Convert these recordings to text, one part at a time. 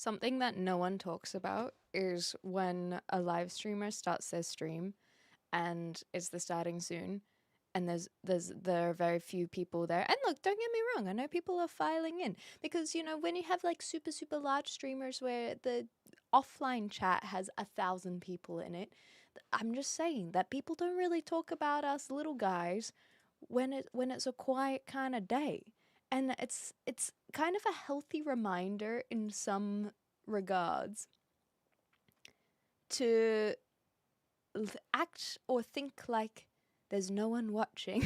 Something that no one talks about is when a live streamer starts their stream and it's the starting soon and there are very few people there. And look, don't get me wrong, I know people are filing in because when you have like super large streamers where the offline chat has 1,000 people in it, I'm just saying that people don't really talk about us little guys when it's a quiet kind of day. And it's kind of a healthy reminder in some regards to act or think like there's no one watching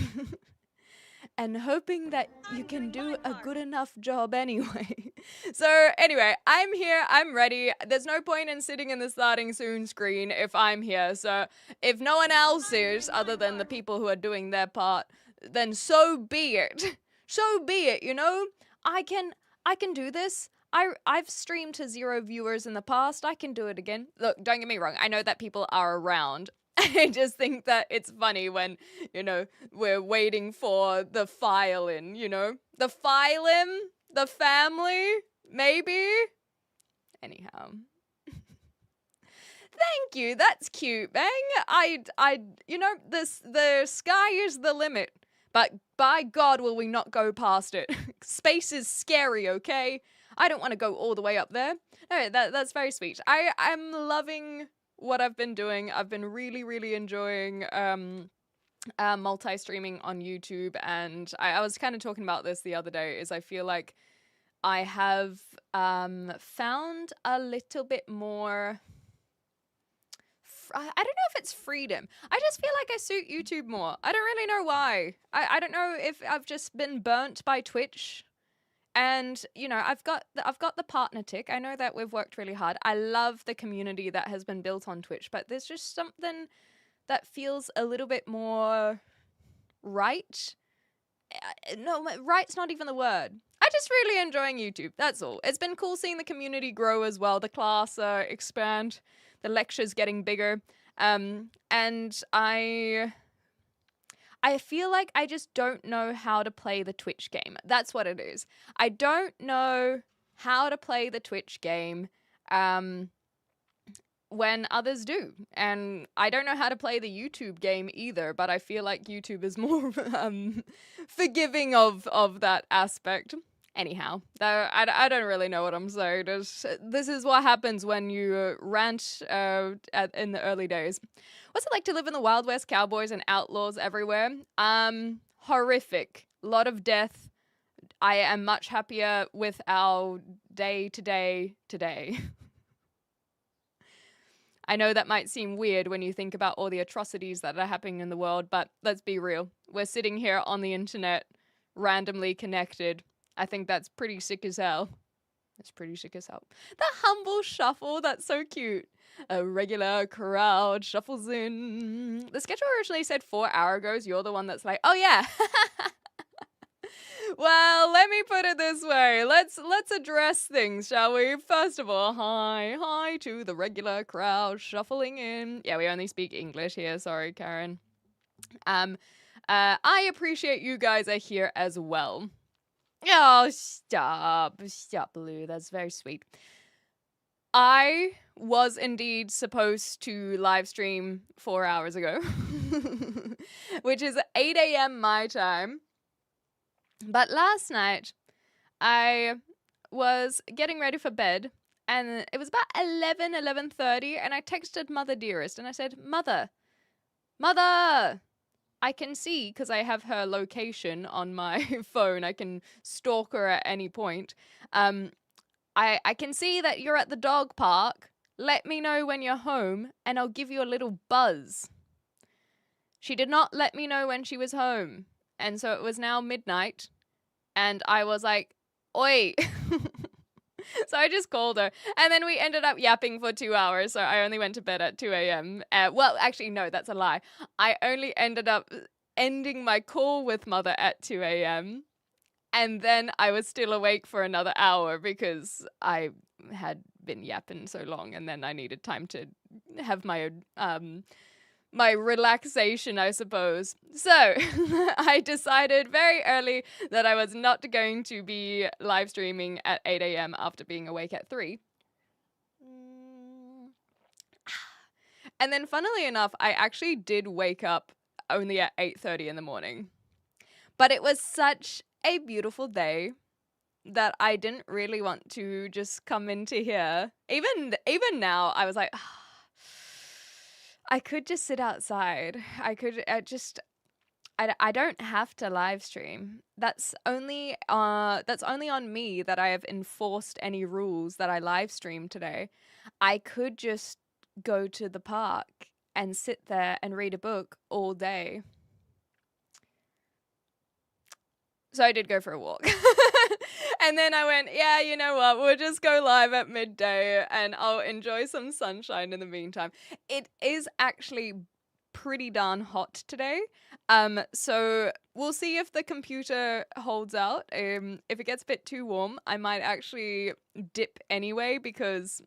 and hoping that you can do a good enough job anyway. So anyway, I'm here, I'm ready. There's no point in sitting in the starting soon screen if I'm here. So if no one else is, other than the people who are doing their part, then so be it. So be it, I can do this. I've streamed to 0 viewers in the past. I can do it again. Look, don't get me wrong. I know that people are around. I just think that it's funny when, we're waiting for the file in, The file in? The family? Maybe? Anyhow. Thank you. That's cute, Bang. The sky is the limit. But by God, will we not go past it. Space is scary, okay? I don't want to go all the way up there. No, that's very sweet. I'm loving what I've been doing. I've been really enjoying multi-streaming on YouTube, and I was kind of talking about this the other day, is I feel like I have found a little bit more... I don't know if it's freedom. I just feel like I suit YouTube more. I don't really know why. I don't know if I've just been burnt by Twitch. And, I've got the partner tick. I know that we've worked really hard. I love the community that has been built on Twitch, but there's just something that feels a little bit more right. No, right's not even the word. I just really enjoying YouTube. That's all. It's been cool seeing the community grow as well. The class expand. The lectures getting bigger. And I feel like I just don't know how to play the Twitch game. That's what it is. I don't know how to play the Twitch game when others do. And I don't know how to play the YouTube game either, but I feel like YouTube is more forgiving of that aspect. Anyhow, I don't really know what I'm saying. This is what happens when you rant in the early days. What's it like to live in the Wild West? Cowboys and outlaws everywhere. Horrific. Lot of death. I am much happier with our day-to-day today. I know that might seem weird when you think about all the atrocities that are happening in the world, but let's be real. We're sitting here on the internet, randomly connected. I think that's pretty sick as hell. That's pretty sick as hell. The humble shuffle, that's so cute. A regular crowd shuffles in. The schedule originally said 4 hours ago. You're the one that's like, oh yeah. Well, let me put it this way. Let's address things, shall we? First of all, hi to the regular crowd shuffling in. Yeah, we only speak English here. Sorry, Karen. I appreciate you guys are here as well. Oh, stop, Blue. That's very sweet. I was indeed supposed to live stream 4 hours ago, which is 8 a.m. my time. But last night, I was getting ready for bed, and it was about 11:30, and I texted Mother Dearest, and I said, Mother, I can see, because I have her location on my phone, I can stalk her at any point. I can see that you're at the dog park. Let me know when you're home, and I'll give you a little buzz. She did not let me know when she was home. And so it was now midnight, and I was like, oi. So I just called her, and then we ended up yapping for 2 hours, so I only went to bed at 2 a.m. Well, actually, no, that's a lie. I only ended up ending my call with Mother at 2 a.m., and then I was still awake for another hour because I had been yapping so long, and then I needed time to have my my relaxation, I suppose. So I decided very early that I was not going to be live streaming at 8 a.m. after being awake at 3. And then funnily enough, I actually did wake up only at 8:30 in the morning. But it was such a beautiful day that I didn't really want to just come into here. Even now, I was like, I could just sit outside. I don't have to live stream. That's only on me that I have enforced any rules that I live stream today. I could just go to the park and sit there and read a book all day. So I did go for a walk. And then I went, yeah, you know what? We'll just go live at midday and I'll enjoy some sunshine in the meantime. It is actually pretty darn hot today. So we'll see if the computer holds out. If it gets a bit too warm, I might actually dip anyway because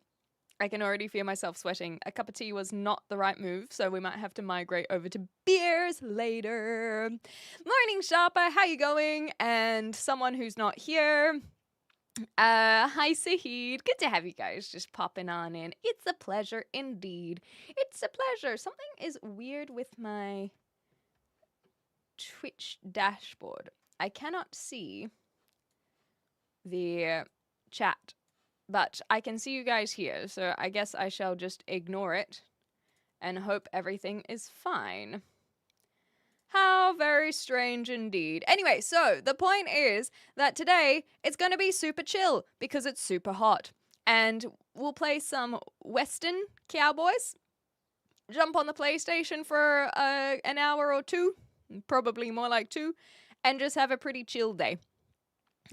I can already feel myself sweating. A cup of tea was not the right move, so we might have to migrate over to beers later. Morning, Sharpa. How you going? And someone who's not here. Hi, Sahid. Good to have you guys just popping on in. It's a pleasure indeed. It's a pleasure. Something is weird with my Twitch dashboard. I cannot see the chat, but I can see you guys here, so I guess I shall just ignore it and hope everything is fine. How very strange indeed. Anyway, so the point is that today it's going to be super chill because it's super hot. And we'll play some Western Cowboys, jump on the PlayStation for an hour or two, probably more like 2, and just have a pretty chill day.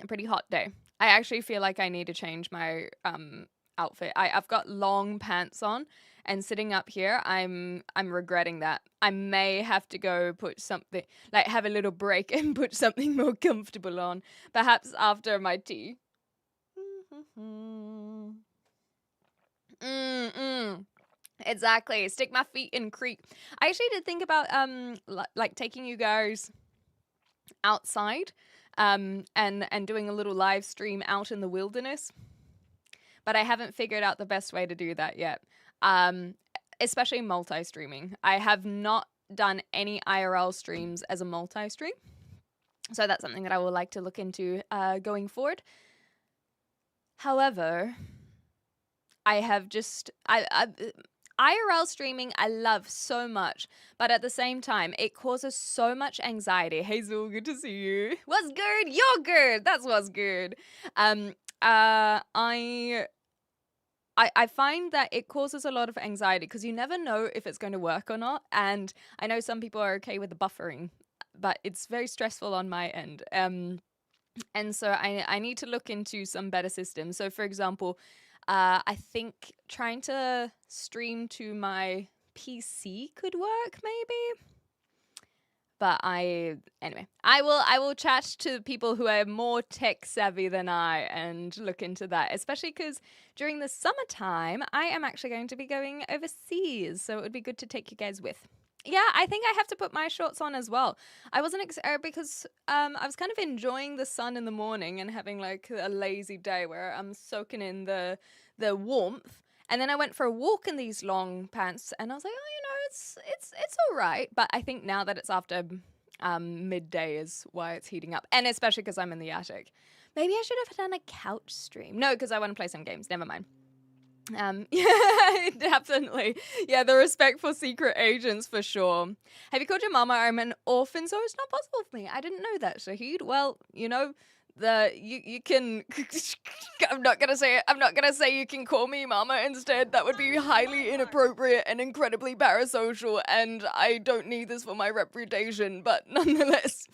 A pretty hot day. I actually feel like I need to change my outfit. I've got long pants on, and sitting up here, I'm regretting that. I may have to go put something, like have a little break and put something more comfortable on, perhaps after my tea. Exactly. Stick my feet in creek. I actually did think about like taking you guys outside and doing a little live stream out in the wilderness, but I haven't figured out the best way to do that yet. Especially multi-streaming. I have not done any IRL streams as a multi-stream, so that's something that I would like to look into going forward. However, I have just IRL streaming I love so much, but at the same time it causes so much anxiety. Hazel, good to see you. What's good? You're good. That's what's good. I find that it causes a lot of anxiety because you never know if it's going to work or not. And I know some people are okay with the buffering, but it's very stressful on my end. And so I need to look into some better systems. So for example, I think trying to stream to my PC could work maybe. But anyway, I will chat to people who are more tech savvy than I and look into that, especially because during the summertime, I am actually going to be going overseas. So it would be good to take you guys with. Yeah, I think I have to put my shorts on as well. I wasn't because I was kind of enjoying the sun in the morning and having like a lazy day where I'm soaking in the warmth. And then I went for a walk in these long pants and I was like, oh, it's all right. But I think now that it's after midday is why it's heating up. And especially because I'm in the attic. Maybe I should have done a couch stream. No, because I want to play some games. Never mind. Yeah, definitely. Yeah, the respect for secret agents for sure. Have you called your mama? I'm an orphan, so it's not possible for me. I didn't know that, Shahid. Well, you know, you can I'm not gonna say it. I'm not gonna say you can call me mama instead. That would be highly inappropriate and incredibly parasocial, and I don't need this for my reputation, but nonetheless.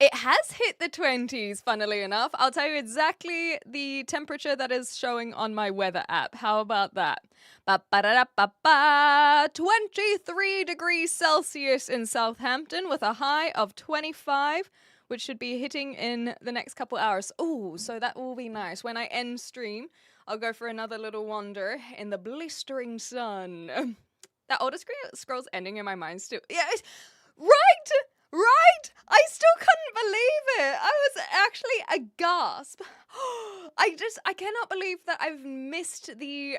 It has hit the 20s, funnily enough. I'll tell you exactly the temperature that is showing on my weather app. How about that? 23 degrees Celsius in Southampton with a high of 25, which should be hitting in the next couple hours. Oh, so that will be nice. When I end stream, I'll go for another little wander in the blistering sun. That Elder Scrolls ending in my mind still. Yeah, right! Right! I still couldn't believe it. I was actually aghast. I cannot believe that I've missed the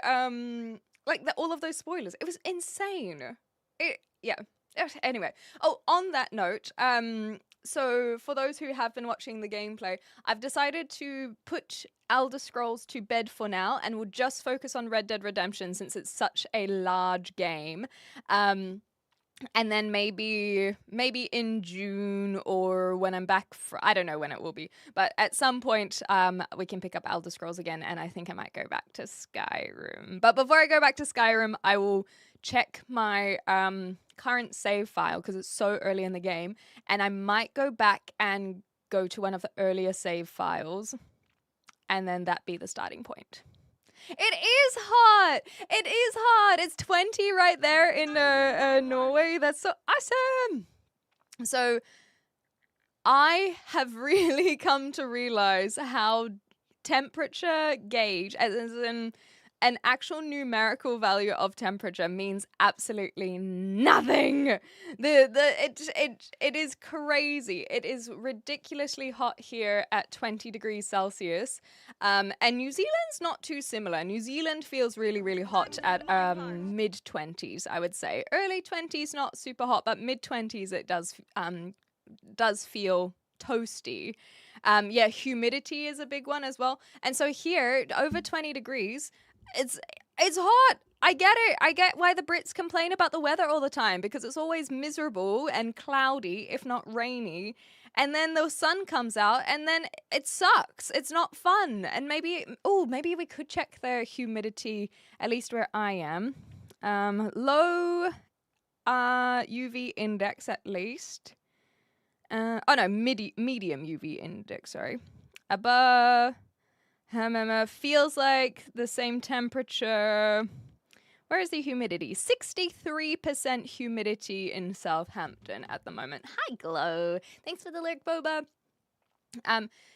like all of those spoilers. It was insane. Yeah. Anyway, on that note, so for those who have been watching the gameplay, I've decided to put Elder Scrolls to bed for now, and we'll just focus on Red Dead Redemption since it's such a large game. And then maybe in June, or when I'm back, I don't know when it will be, but at some point we can pick up Elder Scrolls again, and I think I might go back to Skyrim. But before I go back to Skyrim, I will check my current save file because it's so early in the game, and I might go back and go to one of the earlier save files, and then that be the starting point. It is hot. It is hot. It's 20 right there in Norway. That's so awesome. So I have really come to realize how temperature gauge, as in an actual numerical value of temperature, means absolutely nothing. It is crazy. It is ridiculously hot here at 20 degrees Celsius. And New Zealand's not too similar. New Zealand feels really, really hot at mid-20s, I would say. Early 20s, not super hot, but mid-20s it does feel toasty. Yeah, humidity is a big one as well. And so here, over 20 degrees, it's hot. I get it. I get why the Brits complain about the weather all the time, because it's always miserable and cloudy, if not rainy. And then the sun comes out and then it sucks. It's not fun. And maybe we could check the humidity, at least where I am. Low UV index at least. Medium UV index, sorry. Above, feels like the same temperature. Where is the humidity? 63% humidity in Southampton at the moment. Hi, Glow. Thanks for the lurk, Boba.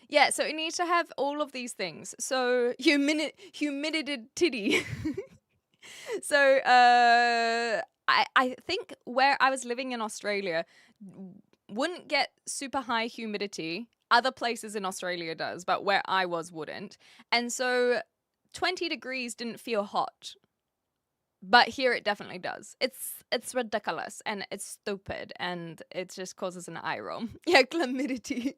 Yeah, so it needs to have all of these things. So, humidity. So, I think where I was living in Australia wouldn't get super high humidity. Other places in Australia does, but where I was wouldn't. And so 20 degrees didn't feel hot. But here it definitely does. It's ridiculous and it's stupid and it just causes an eye roll. Yeah, chlamidity.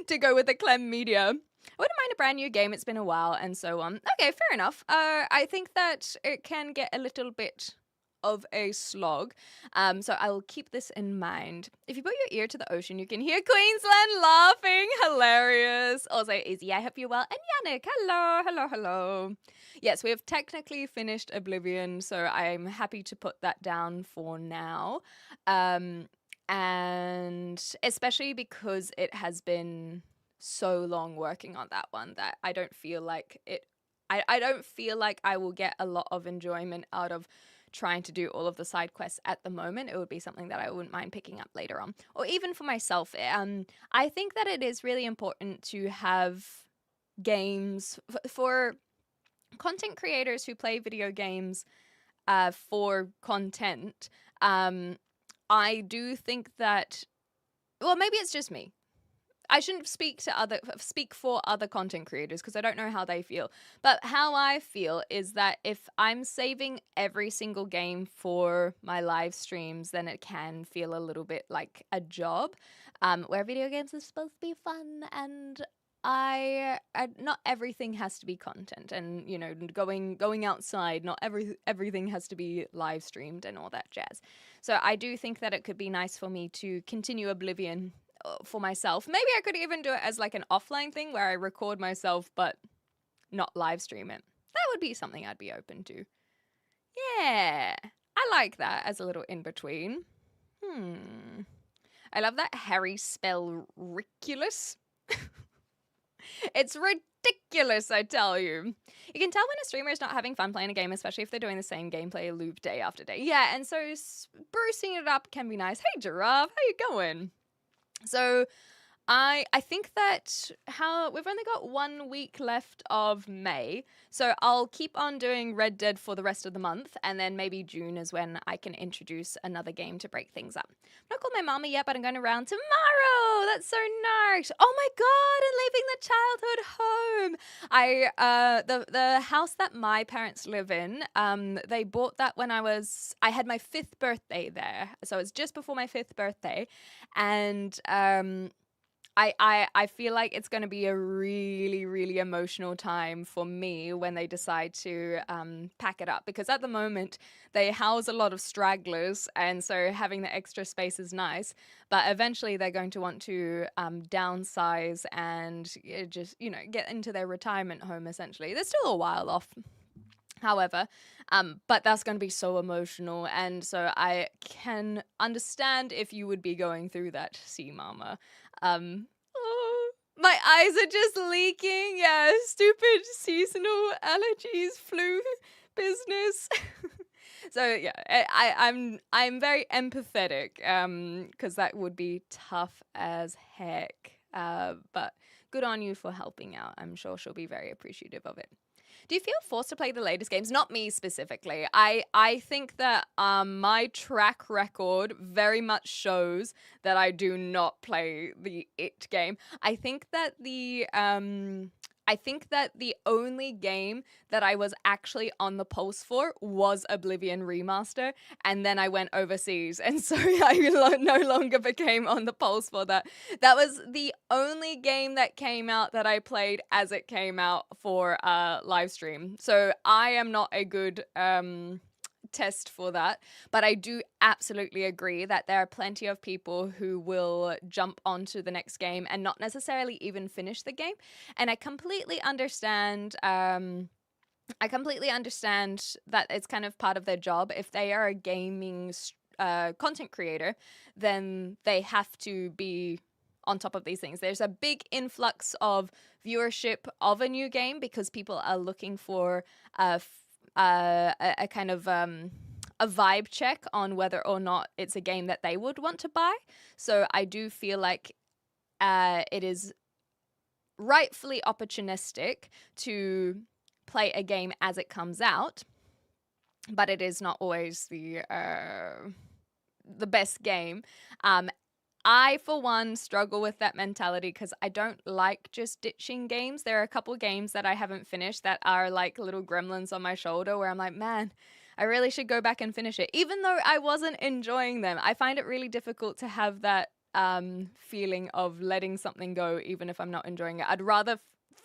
To go with the chlamydia. I wouldn't mind a brand new game. It's been a while and so on. Okay, fair enough. I think that it can get a little bit of a slog. So I will keep this in mind. If you put your ear to the ocean, you can hear Queensland laughing. Hilarious. Also, Izzy, I hope you're well. And Yannick, hello. Yes, we have technically finished Oblivion, so I'm happy to put that down for now. And especially because it has been so long working on that one that I don't feel like I don't feel like I will get a lot of enjoyment out of trying to do all of the side quests at the moment. It would be something that I wouldn't mind picking up later on. Or even for myself, I think that it is really important to have games for content creators who play video games for content. I do think that, well, maybe it's just me. I shouldn't speak for other content creators because I don't know how they feel. But how I feel is that if I'm saving every single game for my live streams, then it can feel a little bit like a job, where video games are supposed to be fun, and I not everything has to be content, and you know, going outside, not everything has to be live streamed and all that jazz. So I do think that it could be nice for me to continue Oblivion for myself. Maybe I could even do it as like an offline thing where I record myself but not live stream it. That would be something I'd be open to. Yeah, I like that as a little in between. I love that Harry spell ridiculous. It's ridiculous, I tell you. You can tell when a streamer is not having fun playing a game, especially if they're doing the same gameplay loop day after day. Yeah, and so sprucing it up can be nice. Hey, Giraffe, how you going? So I think that how we've only got 1 week left of May, so I'll keep on doing Red Dead for the rest of the month, and then maybe June is when I can introduce another game to break things up. I'm not called my mama yet, but I'm going around tomorrow. That's so nice. Oh my god, and leaving the childhood home. The house that my parents live in, they bought that when I had my 5th birthday there, so it's just before my 5th birthday, and I feel like it's going to be a really, really emotional time for me when they decide to pack it up, because at the moment they house a lot of stragglers, and so having the extra space is nice, but eventually they're going to want to downsize and just, get into their retirement home essentially. They're still a while off, however, but that's going to be so emotional, and so I can understand if you would be going through that, see mama. Oh, my eyes are just leaking. Yeah, stupid seasonal allergies, flu business. So yeah, I'm very empathetic, because that would be tough as heck. But good on you for helping out. I'm sure she'll be very appreciative of it. Do you feel forced to play the latest games? Not me specifically. I think that my track record very much shows that I do not play the It game. I think that the only game that I was actually on the pulse for was Oblivion Remaster, and then I went overseas, and so I no longer became on the pulse for that. That was the only game that came out that I played as it came out for live stream. So I am not a good test for that, but I do absolutely agree that there are plenty of people who will jump onto the next game and not necessarily even finish the game, and I completely understand that it's kind of part of their job. If they are a gaming content creator, then they have to be on top of these things. There's a big influx of viewership of a new game because people are looking for a kind of a vibe check on whether or not it's a game that they would want to buy. So I do feel like it is rightfully opportunistic to play a game as it comes out, but it is not always the best game. I, for one, struggle with that mentality because I don't like just ditching games. There are a couple games that I haven't finished that are like little gremlins on my shoulder where I'm like, man, I really should go back and finish it. Even though I wasn't enjoying them, I find it really difficult to have that feeling of letting something go even if I'm not enjoying it. I'd rather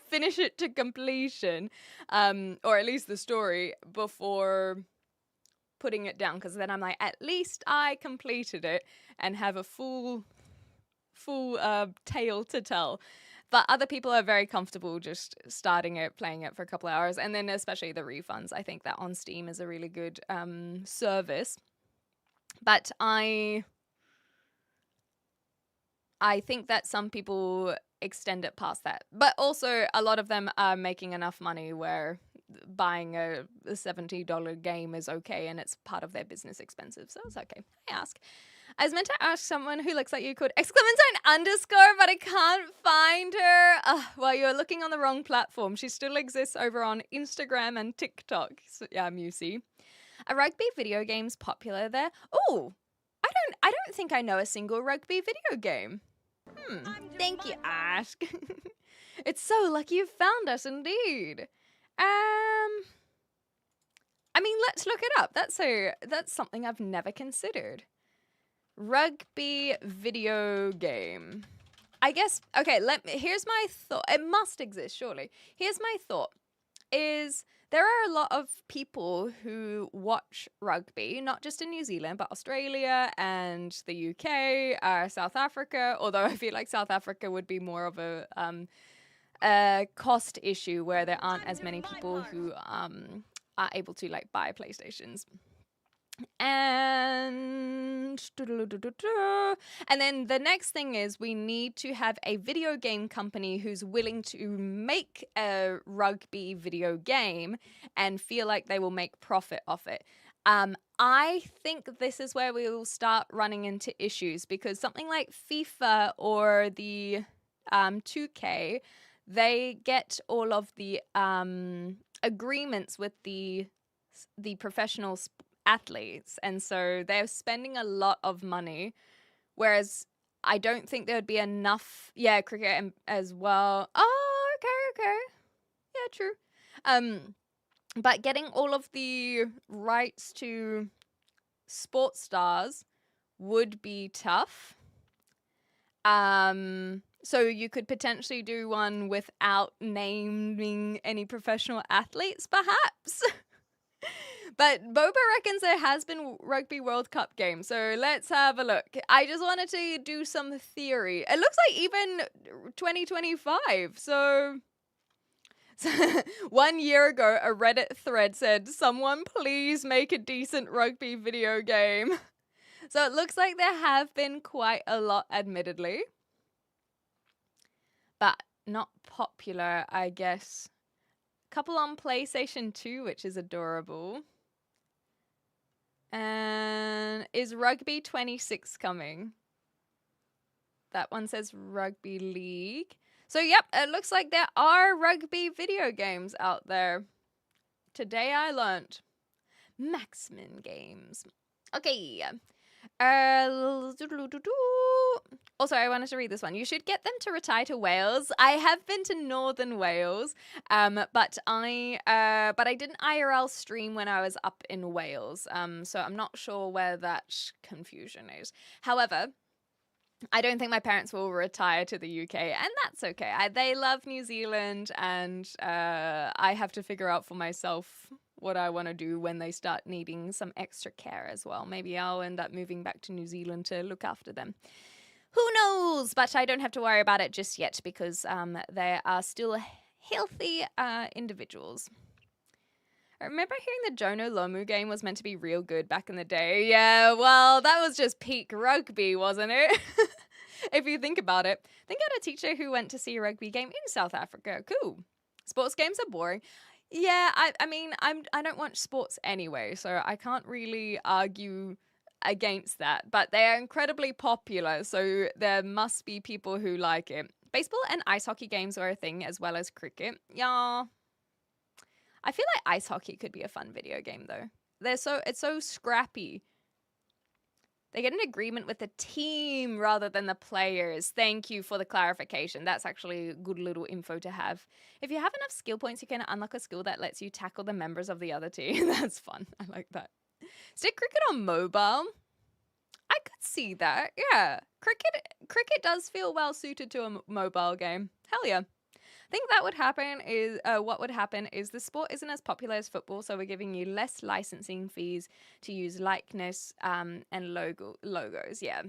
finish it to completion, or at least the story, before putting it down, because then I'm like, at least I completed it and have a full tale to tell. But other people are very comfortable just starting it, playing it for a couple of hours, and then especially the refunds. I think that on Steam is a really good service. But I think that some people extend it past that. But also a lot of them are making enough money where buying a $70 game is okay and it's part of their business expenses, so it's okay. I ask. I was meant to ask someone who looks like you called ! Underscore, but I can't find her. Well, you're looking on the wrong platform. She still exists over on Instagram and TikTok. So, yeah, Musey. Are rugby video games popular there? Oh, I don't think I know a single rugby video game. Thank you, Ask. It's so lucky you found us, indeed. I mean, let's look it up. That's something I've never considered. Rugby video game. I guess, okay, here's my thought. It must exist, surely. Here's my thought. There are a lot of people who watch rugby, not just in New Zealand, but Australia and the UK, South Africa, although I feel like South Africa would be more of a cost issue where there aren't as many people who are able to like buy PlayStations. And then the next thing is we need to have a video game company who's willing to make a rugby video game and feel like they will make profit off it. I think this is where we will start running into issues, because something like FIFA or the 2K, they get all of the agreements with the professional athletes, and so they're spending a lot of money, whereas I don't think there would be enough. Yeah, cricket as well. Oh, okay. Yeah, true. But getting all of the rights to sports stars would be tough. So you could potentially do one without naming any professional athletes, perhaps. But Boba reckons there has been Rugby World Cup games, so let's have a look. I just wanted to do some theory. It looks like even 2025, so 1 year ago, a Reddit thread said, "Someone please make a decent rugby video game." So it looks like there have been quite a lot, admittedly. But not popular, I guess. Couple on PlayStation 2, which is adorable. And is Rugby 26 coming? That one says Rugby League. So, yep, it looks like there are rugby video games out there. Today I learned. Maximum Games. Okay. Also, I wanted to read this one. You should get them to retire to Wales. I have been to Northern Wales, but I didn't IRL stream when I was up in Wales. So I'm not sure where that confusion is. However, I don't think my parents will retire to the UK, and that's okay. They love New Zealand, and I have to figure out for myself what I want to do when they start needing some extra care as well. Maybe I'll end up moving back to New Zealand to look after them. Who knows? But I don't have to worry about it just yet because they are still healthy individuals. I remember hearing the Jono Lomu game was meant to be real good back in the day. Yeah, well, that was just peak rugby, wasn't it? If you think about it. I think I had a teacher who went to see a rugby game in South Africa. Cool. Sports games are boring. Yeah, I mean, I don't watch sports anyway, so I can't really argue against that. But they are incredibly popular, so there must be people who like it. Baseball and ice hockey games are a thing, as well as cricket. Yeah. I feel like ice hockey could be a fun video game, though. It's so scrappy. They get an agreement with the team rather than the players. Thank you for the clarification. That's actually good little info to have. If you have enough skill points, you can unlock a skill that lets you tackle the members of the other team. That's fun. I like that. Stick cricket on mobile. I could see that. Yeah. Cricket does feel well suited to a mobile game. Hell yeah. I think that would happen is what would happen is the sport isn't as popular as football, so we're giving you less licensing fees to use likeness and logos. Yeah.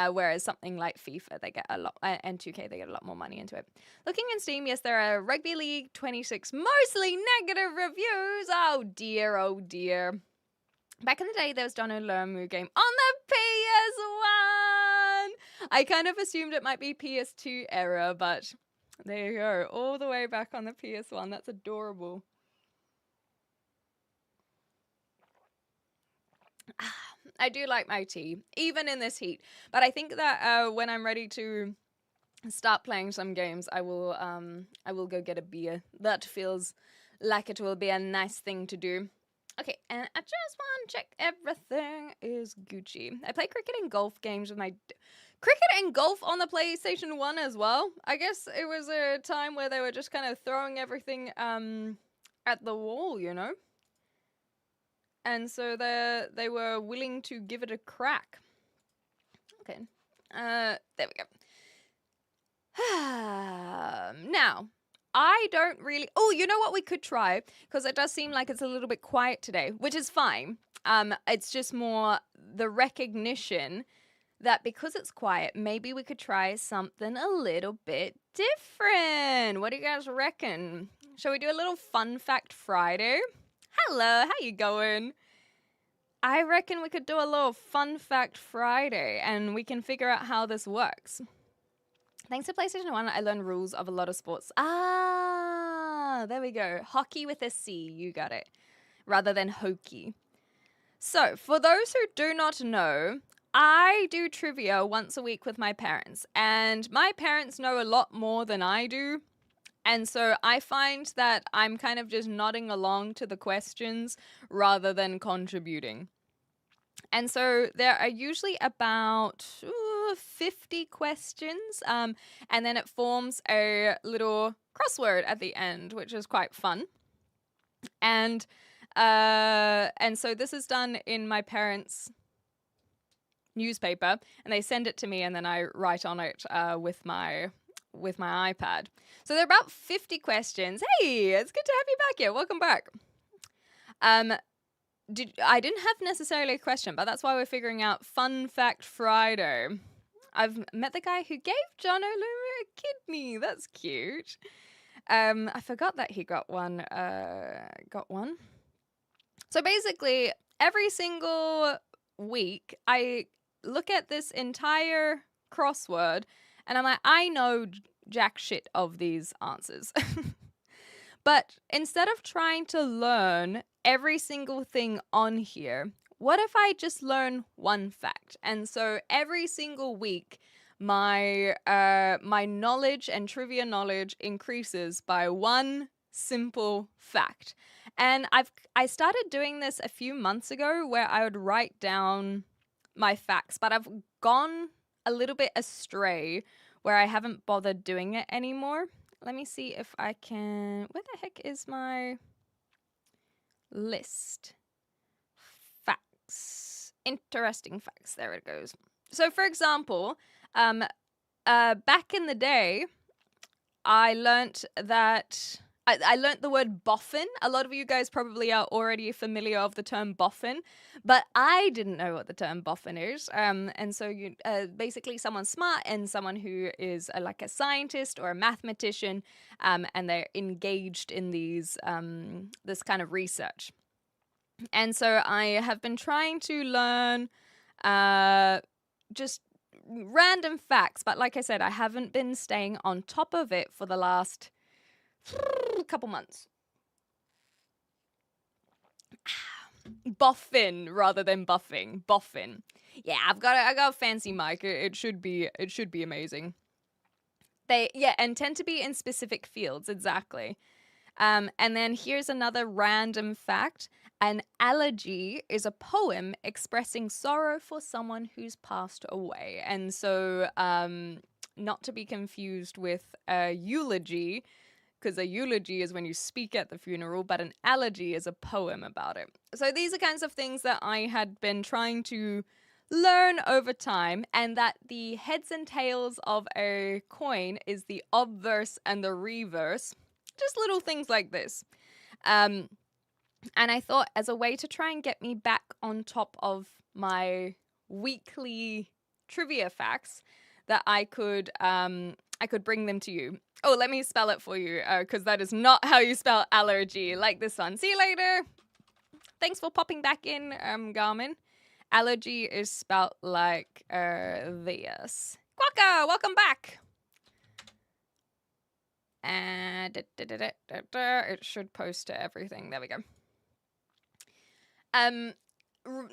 Whereas something like FIFA, they get a lot, and 2K, they get a lot more money into it. Looking in Steam, yes, there are Rugby League 26 mostly negative reviews. Oh dear, oh dear. Back in the day, there was Jono Lomu game on the PS1. I kind of assumed it might be PS2 era, but there you go, all the way back on the PS1. That's adorable. I do like my tea, even in this heat. But I think that when I'm ready to start playing some games, I will go get a beer. That feels like it will be a nice thing to do. Okay, and I just want to check everything is Gucci. I play cricket and golf games with my... Cricket and golf on the PlayStation 1 as well. I guess it was a time where they were just kind of throwing everything at the wall, you know? And so they were willing to give it a crack. Okay. There we go. Now, I don't really... Oh, you know what we could try? Because it does seem like it's a little bit quiet today, which is fine. It's just more the recognition that because it's quiet, maybe we could try something a little bit different. What do you guys reckon? Shall we do a little Fun Fact Friday? Hello, how you going? I reckon we could do a little Fun Fact Friday, and we can figure out how this works. Thanks to PlayStation 1, I learned rules of a lot of sports. Ah, there we go. Hockey with a C, you got it. Rather than hokey. So, for those who do not know, I do trivia once a week with my parents, and my parents know a lot more than I do. And so I find that I'm kind of just nodding along to the questions rather than contributing. And so there are usually about 50 questions, and then it forms a little crossword at the end, which is quite fun. And so this is done in my parents' newspaper, and they send it to me, and then I write on it with my iPad. So there are about 50 questions. Hey, it's good to have you back here. Welcome back. I didn't have necessarily a question, but that's why we're figuring out Fun Fact Friday. I've met the guy who gave John O'Loomer a kidney. That's cute. I forgot that he got one. So basically, every single week, I look at this entire crossword, and I'm like, I know jack shit of these answers. But instead of trying to learn every single thing on here, what if I just learn one fact? And so every single week, my knowledge and trivia knowledge increases by one simple fact. And I started doing this a few months ago, where I would write down my facts, but I've gone a little bit astray where I haven't bothered doing it anymore. Let me see if I can... Where the heck is my list? Facts. Interesting facts. There it goes. So, for example, back in the day, I learnt that... I learnt the word boffin. A lot of you guys probably are already familiar of the term boffin, but I didn't know what the term boffin is. And so you basically someone smart and someone who is like a scientist or a mathematician, and they're engaged in these this kind of research. And so I have been trying to learn just random facts, but like I said, I haven't been staying on top of it for the last couple months. Boffin rather than buffing. Boffin. Yeah, I got a fancy mic. It should be amazing. And tend to be in specific fields, exactly. And then here's another random fact. An elegy is a poem expressing sorrow for someone who's passed away. And so not to be confused with a eulogy, because a eulogy is when you speak at the funeral, but an elegy is a poem about it. So these are kinds of things that I had been trying to learn over time, and that the heads and tails of a coin is the obverse and the reverse. Just little things like this. And I thought, as a way to try and get me back on top of my weekly trivia facts, that I could bring them to you. Oh, let me spell it for you, because that is not how you spell allergy, like this one. See you later. Thanks for popping back in, Garmin. Allergy is spelled like this. Quokka, welcome back. It should post to everything. There we go.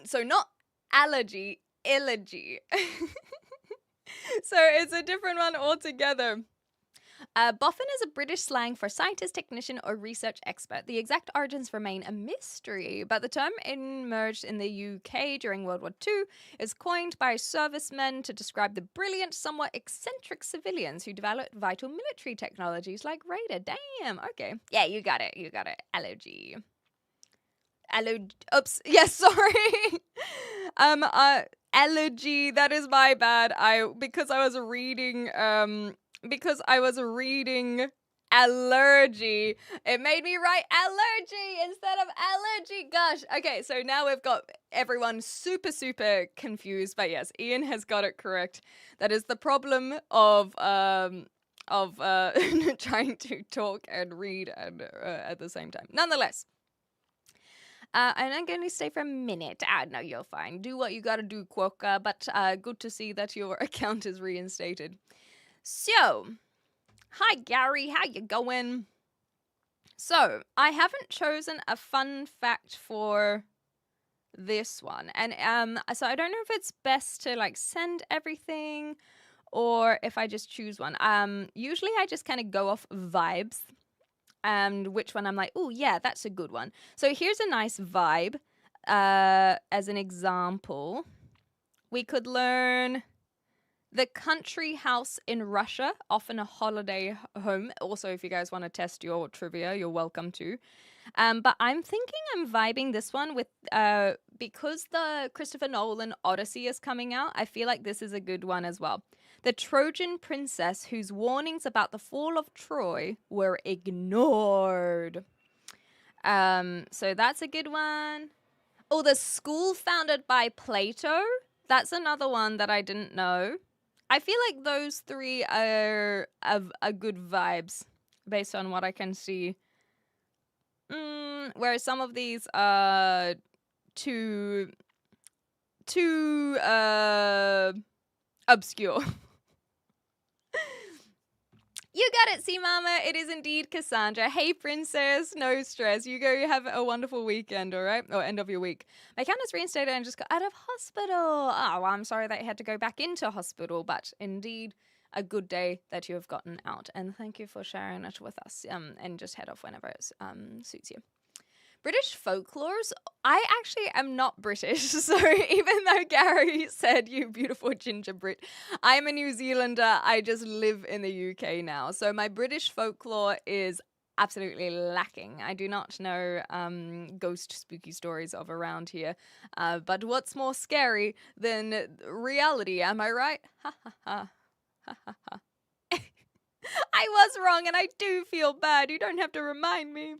So not allergy, illogy. So it's a different one altogether. Boffin is a British slang for scientist, technician, or research expert. The exact origins remain a mystery, but the term emerged in the UK during World War II, is coined by servicemen to describe the brilliant, somewhat eccentric civilians who developed vital military technologies like radar. Damn, okay. Yeah, you got it. Allergy. Oops. Yes, sorry. Allergy. That is my bad. Because I was reading allergy, it made me write allergy instead of allergy. Gosh. Okay, so now we've got everyone super, super confused. But yes, Ian has got it correct. That is the problem of trying to talk and read at the same time. Nonetheless. And I'm going to stay for a minute. No, you're fine. Do what you gotta do, Quokka. But good to see that your account is reinstated. So, hi Gary, how you going? So, I haven't chosen a fun fact for this one. And so I don't know if it's best to like send everything or if I just choose one. Usually I just kind of go off vibes and which one I'm like, oh yeah, that's a good one. So here's a nice vibe. As an example, we could learn the country house in Russia, often a holiday home. Also, if you guys want to test your trivia, you're welcome to. But I'm thinking I'm vibing this one with because the Christopher Nolan Odyssey is coming out. I feel like this is a good one as well. The Trojan princess whose warnings about the fall of Troy were ignored. So that's a good one. Oh, the school founded by Plato. That's another one that I didn't know. I feel like those three are good vibes based on what I can see. Whereas some of these are too obscure. You got it, see mama. It is indeed Cassandra. Hey princess, no stress. You go have a wonderful weekend, all right? Or end of your week. My count is reinstated and just got out of hospital. Oh, well, I'm sorry that you had to go back into hospital, but indeed a good day that you have gotten out. And thank you for sharing it with us. And just head off whenever it suits you. British folklores, I actually am not British, so even though Gary said you beautiful ginger Brit, I'm a New Zealander, I just live in the UK now, so my British folklore is absolutely lacking. I do not know ghost spooky stories of around here, but what's more scary than reality, am I right? Ha ha ha, ha ha ha. I was wrong and I do feel bad. You don't have to remind me.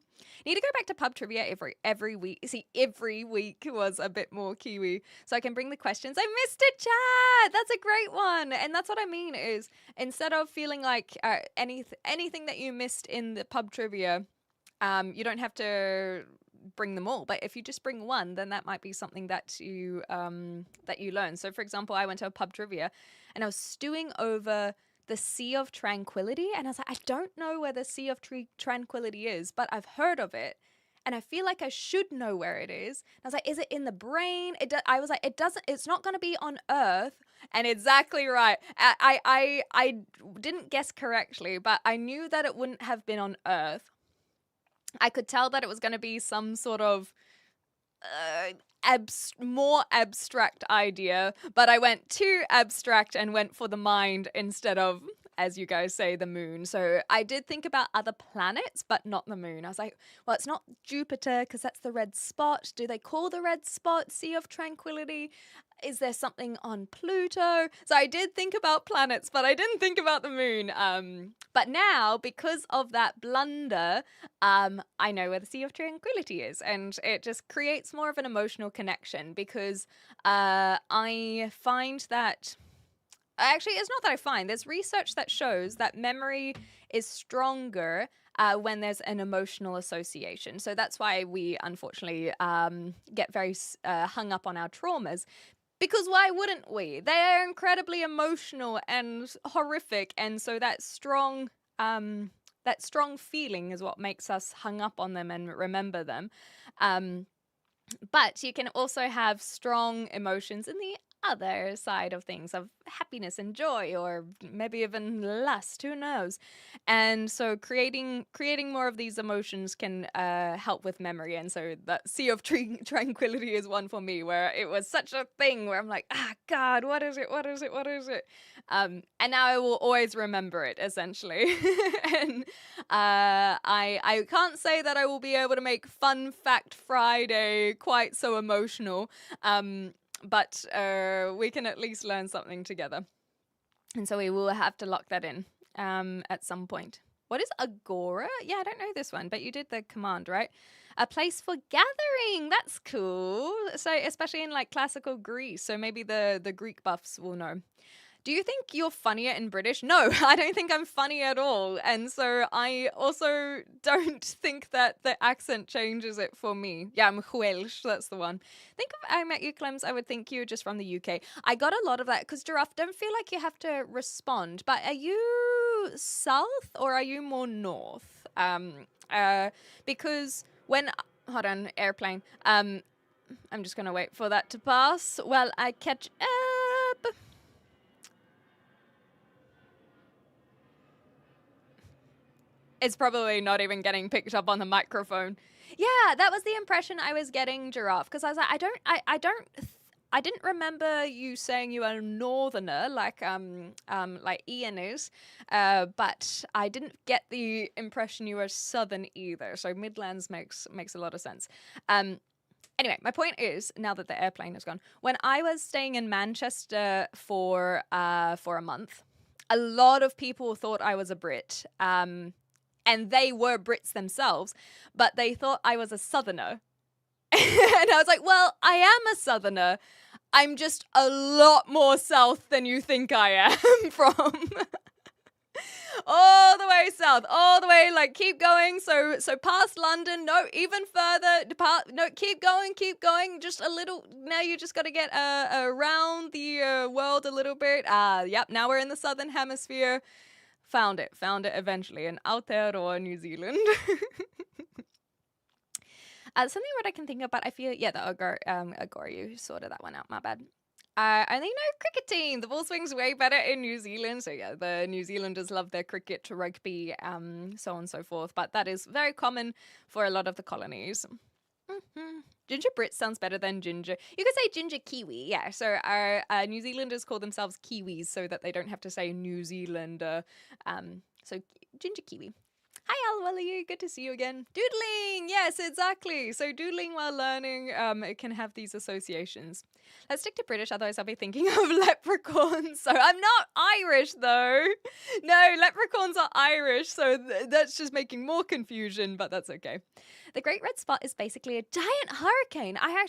Need to go back to pub trivia every week. See, every week was a bit more Kiwi. So I can bring the questions. I missed it, chat. That's a great one. And that's what I mean is instead of feeling like anything that you missed in the pub trivia, you don't have to bring them all. But if you just bring one, then that might be something that you learn. So for example, I went to a pub trivia and I was stewing over the Sea of Tranquility, and I was like, I don't know where the Sea of Tranquility is, but I've heard of it, and I feel like I should know where it is. And I was like, is it in the brain? I was like, it's not going to be on Earth, and exactly right. I didn't guess correctly, but I knew that it wouldn't have been on Earth. I could tell that it was going to be some sort of more abstract idea, but I went too abstract and went for the mind instead of, as you guys say, the moon. So I did think about other planets, but not the moon. I was like, well, it's not Jupiter because that's the red spot. Do they call the red spot Sea of Tranquility? Is there something on Pluto? So I did think about planets, but I didn't think about the moon. But now, because of that blunder, I know where the Sea of Tranquility is, and it just creates more of an emotional connection because I find that actually, it's not that I find. There's research that shows that memory is stronger when there's an emotional association. So that's why we unfortunately get very hung up on our traumas. Because why wouldn't we? They are incredibly emotional and horrific, and so that strong feeling is what makes us hung up on them and remember them. But you can also have strong emotions in the other side of things, of happiness and joy, or maybe even lust, who knows. And so creating more of these emotions can help with memory. And so that Sea of Tranquility is one for me, where it was such a thing where I'm like, God, what is it? And now I will always remember it, essentially. And I can't say that I will be able to make Fun Fact Friday quite so emotional, but we can at least learn something together. And so we will have to lock that in at some point. What is Agora? Yeah, I don't know this one, but you did the command, right? A place for gathering. That's cool. So especially in like classical Greece. So maybe the Greek buffs will know. Do you think you're funnier in British? No, I don't think I'm funny at all. And so I also don't think that the accent changes it for me. Yeah, I'm Welsh, that's the one. I think if I met you, Clems, I would think you were just from the UK. I got a lot of that because Giraffe, don't feel like you have to respond. But are you south or are you more north? Because when, hold on, airplane. I'm just going to wait for that to pass while I catch up. It's probably not even getting picked up on the microphone. Yeah, that was the impression I was getting, Giraffe, because I was like, I didn't remember you saying you are a northerner like Ian is, but I didn't get the impression you were southern either. So Midlands makes a lot of sense. Anyway, my point is, now that the airplane is gone, when I was staying in Manchester for a month, a lot of people thought I was a Brit. And they were Brits themselves, but they thought I was a southerner. And I was like, well, I am a southerner. I'm just a lot more south than you think I am from. All the way south, all the way, like, keep going. So past London, no, even further. No, keep going. Just a little. Now you just got to get around the world a little bit. Yep, now we're in the southern hemisphere. Found it eventually in Aotearoa, New Zealand. Something what I can think about, I feel, yeah, the Agora, you sorted that one out, my bad. I only know cricket team. The ball swing's way better in New Zealand. So yeah, the New Zealanders love their cricket, rugby, so on and so forth. But that is very common for a lot of the colonies. Mm-hmm. Ginger Brit sounds better than ginger. You could say ginger Kiwi, yeah. So our New Zealanders call themselves Kiwis so that they don't have to say New Zealander. So ginger Kiwi. Hi, Alwali. Good to see you again. Doodling. Yes, exactly. So doodling while learning, it can have these associations. Let's stick to British, otherwise I'll be thinking of leprechauns. So I'm not Irish, though. No, leprechauns are Irish, so that's just making more confusion, but that's okay. The Great Red Spot is basically a giant hurricane. I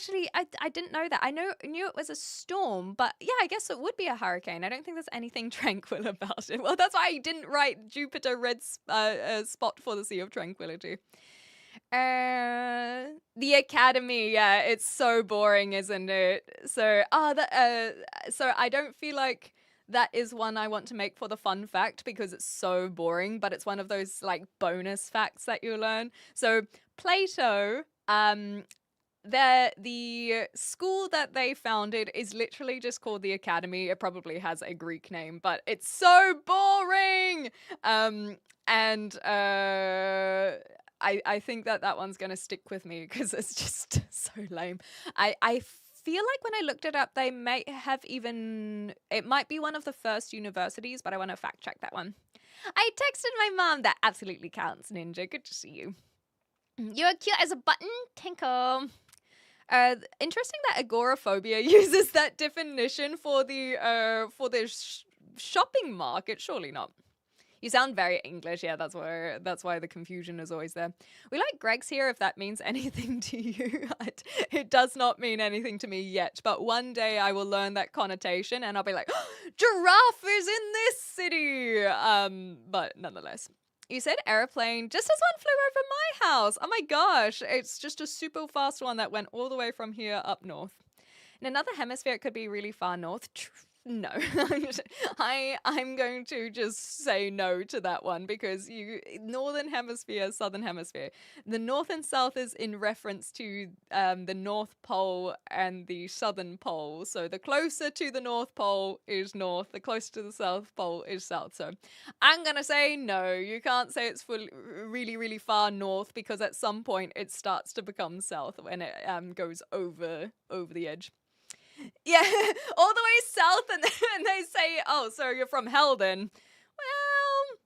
didn't know that. I knew it was a storm, but yeah, I guess it would be a hurricane. I don't think there's anything tranquil about it. Well, that's why I didn't write Jupiter Red Spot for the Sea of Tranquility. The Academy, yeah, it's so boring, isn't it? So, so I don't feel like that is one I want to make for the fun fact because it's so boring, but it's one of those like bonus facts that you learn. So Plato, the school that they founded is literally just called the Academy. It probably has a Greek name, but it's so boring. I think that one's going to stick with me because it's just so lame. I feel like when I looked it up, they may have it might be one of the first universities, but I want to fact check that one. I texted my mom. That absolutely counts, Ninja. Good to see you. You're cute as a button, Tinkle. Interesting that agoraphobia uses that definition for the shopping market. Surely not. You sound very English. Yeah, that's why the confusion is always there. We like Greg's here if that means anything to you. It does not mean anything to me yet, but one day I will learn that connotation and I'll be like, oh, giraffe is in this city. But nonetheless. You said airplane just as one flew over my house. Oh my gosh. It's just a super fast one that went all the way from here up north. In another hemisphere, it could be really far north. No, I'm going to just say no to that one because northern hemisphere, southern hemisphere. The north and south is in reference to the North Pole and the Southern Pole. So the closer to the North Pole is north, the closer to the South Pole is south. So I'm going to say no. You can't say it's really, really far north because at some point it starts to become south when it goes over the edge. Yeah, all the way south, and they say, oh, so you're from Helden. Well,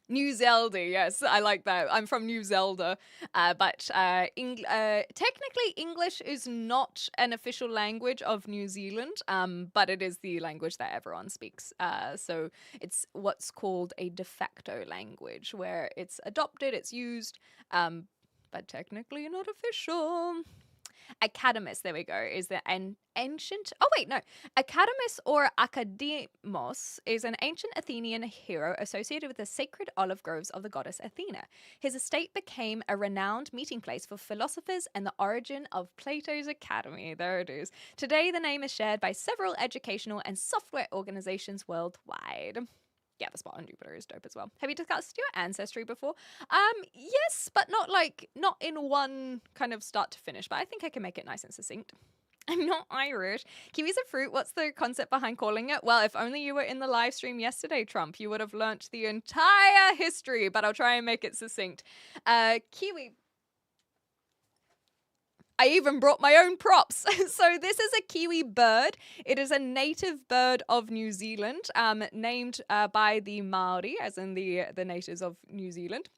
New Zelda, yes, I like that. I'm from New Zelda, but technically English is not an official language of New Zealand, but it is the language that everyone speaks. So it's what's called a de facto language, where it's adopted, it's used, but technically not official. Academus, there we go, is an ancient... Oh, wait, no. Academus or Academos is an ancient Athenian hero associated with the sacred olive groves of the goddess Athena. His estate became a renowned meeting place for philosophers and the origin of Plato's Academy. There it is. Today, the name is shared by several educational and software organizations worldwide. Yeah, the spot on Jupiter is dope as well. Have you discussed your ancestry before? Yes, but not in one kind of start to finish, but I think I can make it nice and succinct. I'm not Irish. Kiwi's a fruit. What's the concept behind calling it? Well, if only you were in the live stream yesterday, Trump, you would have learnt the entire history, but I'll try and make it succinct. Kiwi. I even brought my own props. So this is a kiwi bird. It is a native bird of New Zealand, named by the Maori, as in the natives of New Zealand.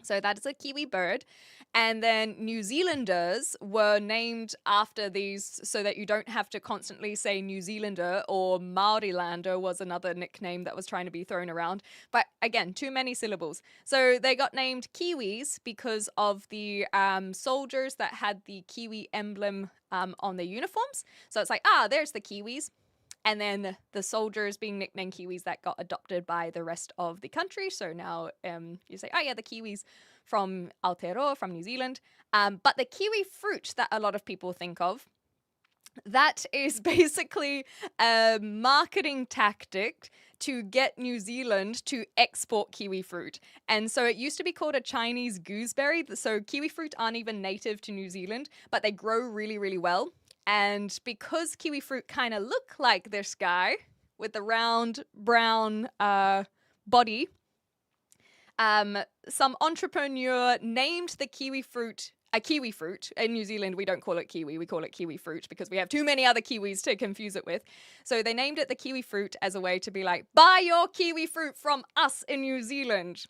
So that is a kiwi bird. And then New Zealanders were named after these so that you don't have to constantly say New Zealander, or Maorilander was another nickname that was trying to be thrown around. But again, too many syllables. So they got named Kiwis because of the soldiers that had the Kiwi emblem on their uniforms. So it's like, there's the Kiwis. And then the soldiers being nicknamed Kiwis that got adopted by the rest of the country. So now you say, the Kiwis from Aotearoa, from New Zealand. But the kiwi fruit that a lot of people think of, that is basically a marketing tactic to get New Zealand to export kiwi fruit. And so it used to be called a Chinese gooseberry. So kiwi fruit aren't even native to New Zealand, but they grow really, really well. And because kiwi fruit kind of look like this guy with the round brown body, some entrepreneur named the kiwi fruit a kiwi fruit. In New Zealand, we don't call it kiwi, we call it kiwi fruit because we have too many other kiwis to confuse it with. So they named it the kiwi fruit as a way to be like, buy your kiwi fruit from us in New Zealand.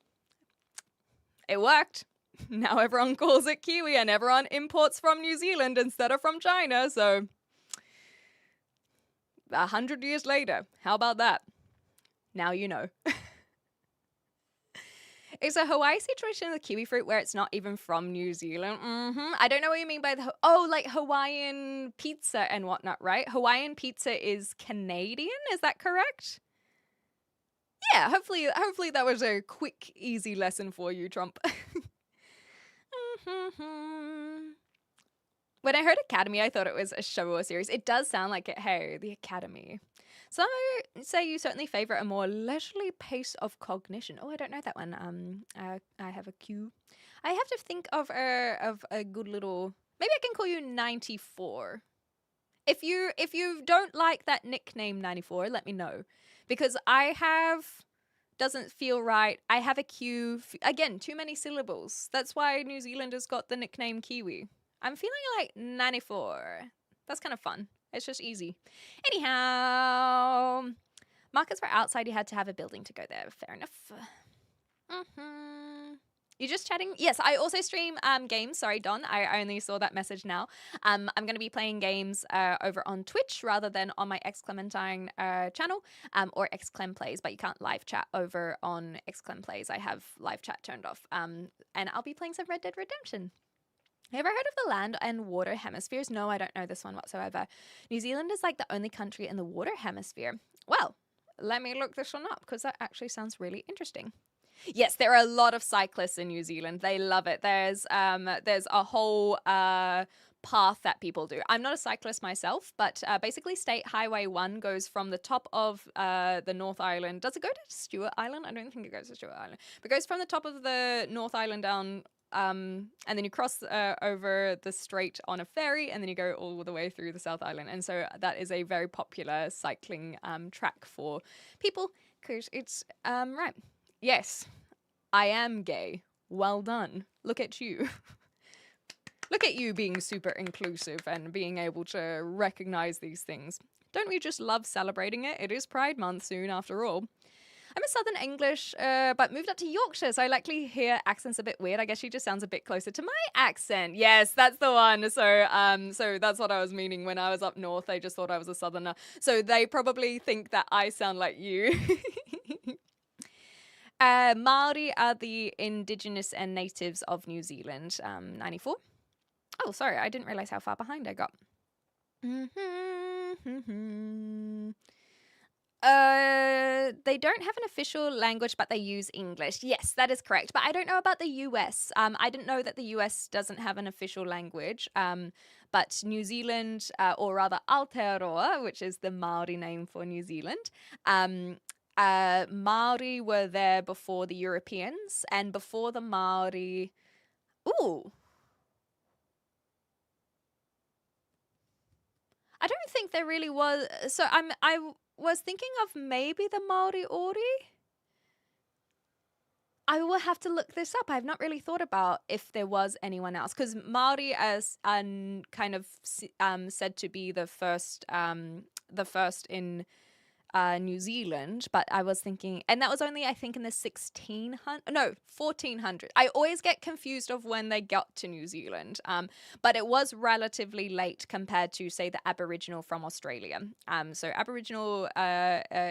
It worked. Now everyone calls it kiwi and everyone imports from New Zealand instead of from China. So 100 years later, how about that? Now you know. It's a Hawaii situation with kiwi fruit where it's not even from New Zealand. I don't know what you mean by like Hawaiian pizza and whatnot, right? Hawaiian pizza is Canadian, is that correct? Yeah, hopefully that was a quick, easy lesson for you, Trump. When I heard Academy, I thought it was a show or a series. It does sound like it. Hey, the Academy. Some say you certainly favor a more leisurely pace of cognition. Oh, I don't know that one. I have a cue. I have to think of a good little. Maybe I can call you 94. If you don't like that nickname 94, let me know, because doesn't feel right. I have a cue. Again, too many syllables. That's why New Zealanders got the nickname Kiwi. I'm feeling like 94. That's kind of fun. It's just easy. Anyhow, markets were outside. You had to have a building to go there. Fair enough. You're just chatting? Yes, I also stream games. Sorry, Don. I only saw that message now. I'm going to be playing games over on Twitch rather than on my Xclementine channel or Xclem Plays, but you can't live chat over on Xclem Plays. I have live chat turned off. And I'll be playing some Red Dead Redemption. Have you ever heard of the land and water hemispheres? No, I don't know this one whatsoever. New Zealand is like the only country in the water hemisphere. Well, let me look this one up because that actually sounds really interesting. Yes, there are a lot of cyclists in New Zealand. They love it. There's a whole path that people do. I'm not a cyclist myself, but basically State Highway 1 goes from the top of the North Island. Does it go to Stewart Island? I don't think it goes to Stewart Island. But it goes from the top of the North Island down, and then you cross over the strait on a ferry, and then you go all the way through the South Island. And so that is a very popular cycling track for people because it's right. Yes, I am gay. Well done. Look at you. Look at you being super inclusive and being able to recognize these things. Don't we just love celebrating it? It is Pride Month soon, after all. I'm a Southern English, but moved up to Yorkshire, so I likely hear accents a bit weird. I guess she just sounds a bit closer to my accent. Yes, that's the one. So that's what I was meaning when I was up north. They just thought I was a Southerner. So they probably think that I sound like you. Maori are the indigenous and natives of New Zealand. 94. Oh, sorry, I didn't realize how far behind I got. They don't have an official language, but they use English. Yes, that is correct. But I don't know about the US. I didn't know that the US doesn't have an official language. But New Zealand, or rather Aotearoa, which is the Maori name for New Zealand, Maori were there before the Europeans, and before the Maori. Ooh, I don't think there really was. So I was thinking of maybe the Maori Ori. I will have to look this up. I've not really thought about if there was anyone else, because Maori as kind of said to be the first in New Zealand, but I was thinking, and that was only, I think, in the 1400. I always get confused of when they got to New Zealand, but it was relatively late compared to, say, the Aboriginal from Australia. So Aboriginal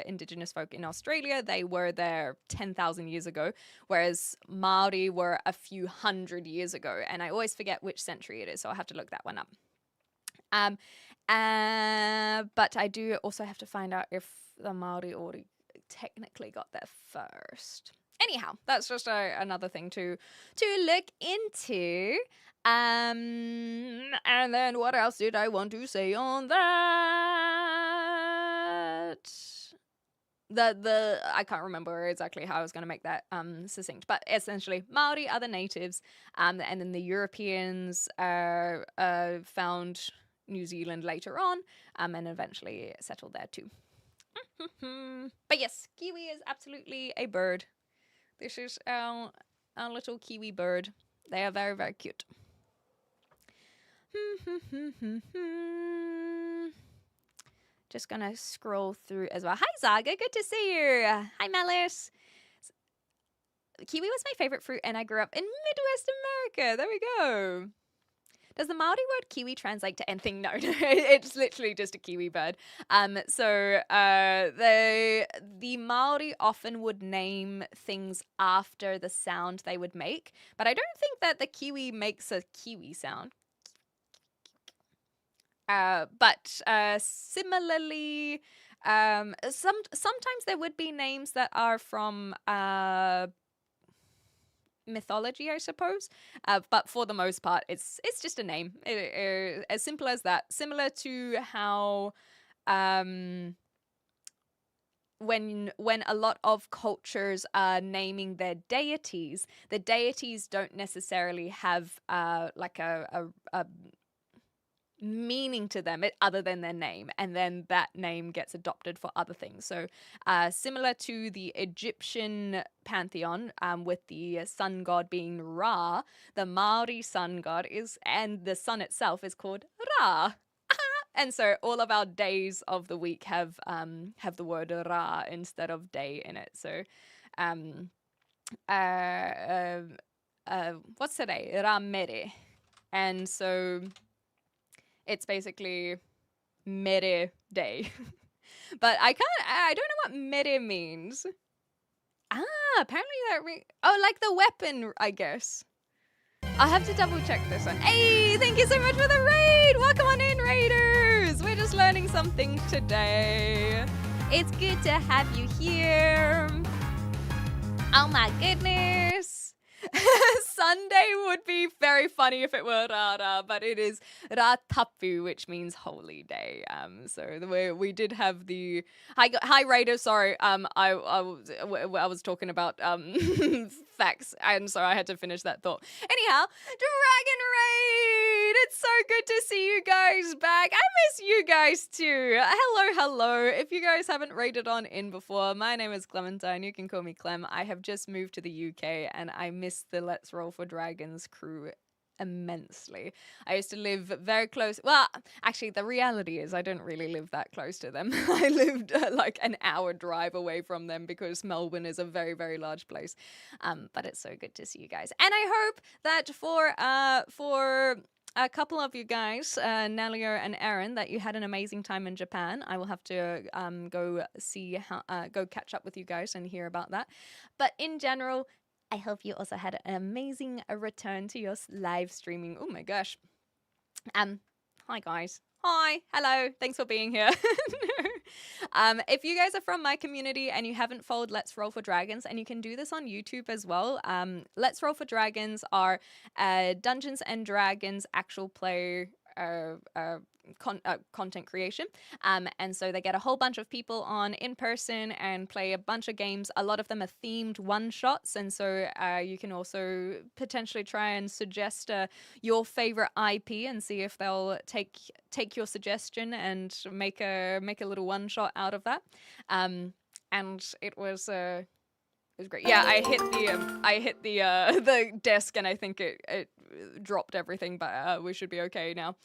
Indigenous folk in Australia, they were there 10,000 years ago, whereas Maori were a few hundred years ago, and I always forget which century it is, so I'll have to look that one up. But I do also have to find out if the Maori Ori technically got there first. Anyhow, that's just another thing to look into. And then what else did I want to say on that? I can't remember exactly how I was going to make that succinct, but essentially Maori are the natives, and then the Europeans found New Zealand later on, and eventually settled there too. But yes, kiwi is absolutely a bird. This is our little kiwi bird. They are very, very cute. Just gonna scroll through as well. Hi Zaga, good to see you. Hi Melis. Kiwi was my favorite fruit and I grew up in Midwest America. There we go. Does the Maori word kiwi translate to anything? No, it's literally just a kiwi bird. So the Maori often would name things after the sound they would make, but I don't think that the kiwi makes a kiwi sound. But similarly, sometimes there would be names that are from mythology, I suppose, but for the most part it's just a name, as simple as that. Similar to how when a lot of cultures are naming their deities, the deities don't necessarily have like a meaning to them other than their name, and then that name gets adopted for other things. So similar to the Egyptian pantheon, with the sun god being Ra, the Maori sun god and the sun itself is called Ra. And so all of our days of the week have the word Ra instead of day in it. So what's today? Ra Mere. And so it's basically mere day. But I don't know what mere means. Apparently that like the weapon, I guess. I'll have to double check this one. Hey, thank you so much for the raid. Welcome on in, raiders. We're just learning something today. It's good to have you here. Oh my goodness. Sunday would be very funny if it were Rara, but it is Ratapu, which means holy day. So the way we did have the hi Raider. Sorry, I was talking about facts, and so I had to finish that thought. Anyhow, Dragon Raid. It's so good to see you guys back. I miss you guys too. Hello. If you guys haven't raided on in before, my name is Clementine. You can call me Clem. I have just moved to the UK, and I miss the Let's Roll for Dragons crew immensely. I used to live very close. Well, actually, the reality is I didn't really live that close to them. I lived like an hour drive away from them because Melbourne is a very, very large place. But it's so good to see you guys. And I hope that for a couple of you guys, Nelia and Aaron, that you had an amazing time in Japan. I will have to go catch up with you guys and hear about that. But in general, I hope you also had an amazing return to your live streaming. Oh my gosh. Hi guys. Hi. Hello. Thanks for being here. If you guys are from my community and you haven't followed Let's Roll for Dragons, and you can do this on YouTube as well. Let's Roll for Dragons are Dungeons and Dragons actual play content creation. And so they get a whole bunch of people on in person and play a bunch of games. A lot of them are themed one-shots, and so you can also potentially try and suggest your favorite IP and see if they'll take your suggestion and make a little one-shot out of that. And it was great. Yeah, I hit the desk, and I think it dropped everything, but we should be okay now.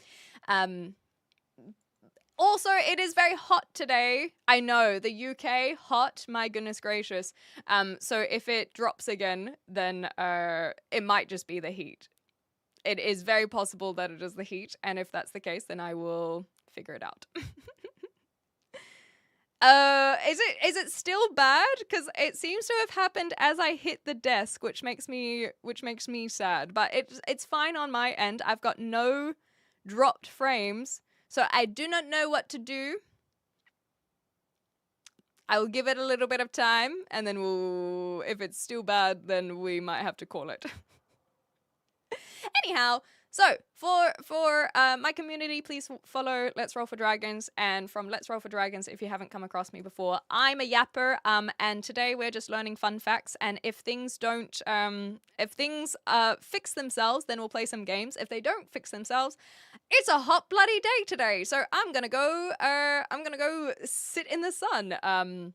Also, it is very hot today. I know, the UK, hot, my goodness gracious. So if it drops again, then it might just be the heat. It is very possible that it is the heat, and if that's the case, then I will figure it out. Is it still bad? Because it seems to have happened as I hit the desk, which makes me sad. But it's fine on my end. I've got no dropped frames. So I do not know what to do. I will give it a little bit of time, and then if it's still bad, then we might have to call it. Anyhow, so for my community, please follow Let's Roll for Dragons, and from Let's Roll for Dragons, if you haven't come across me before, I'm a yapper, and today we're just learning fun facts, and if things fix themselves, then we'll play some games. If they don't fix themselves, it's a hot bloody day today, so I'm gonna go sit in the sun.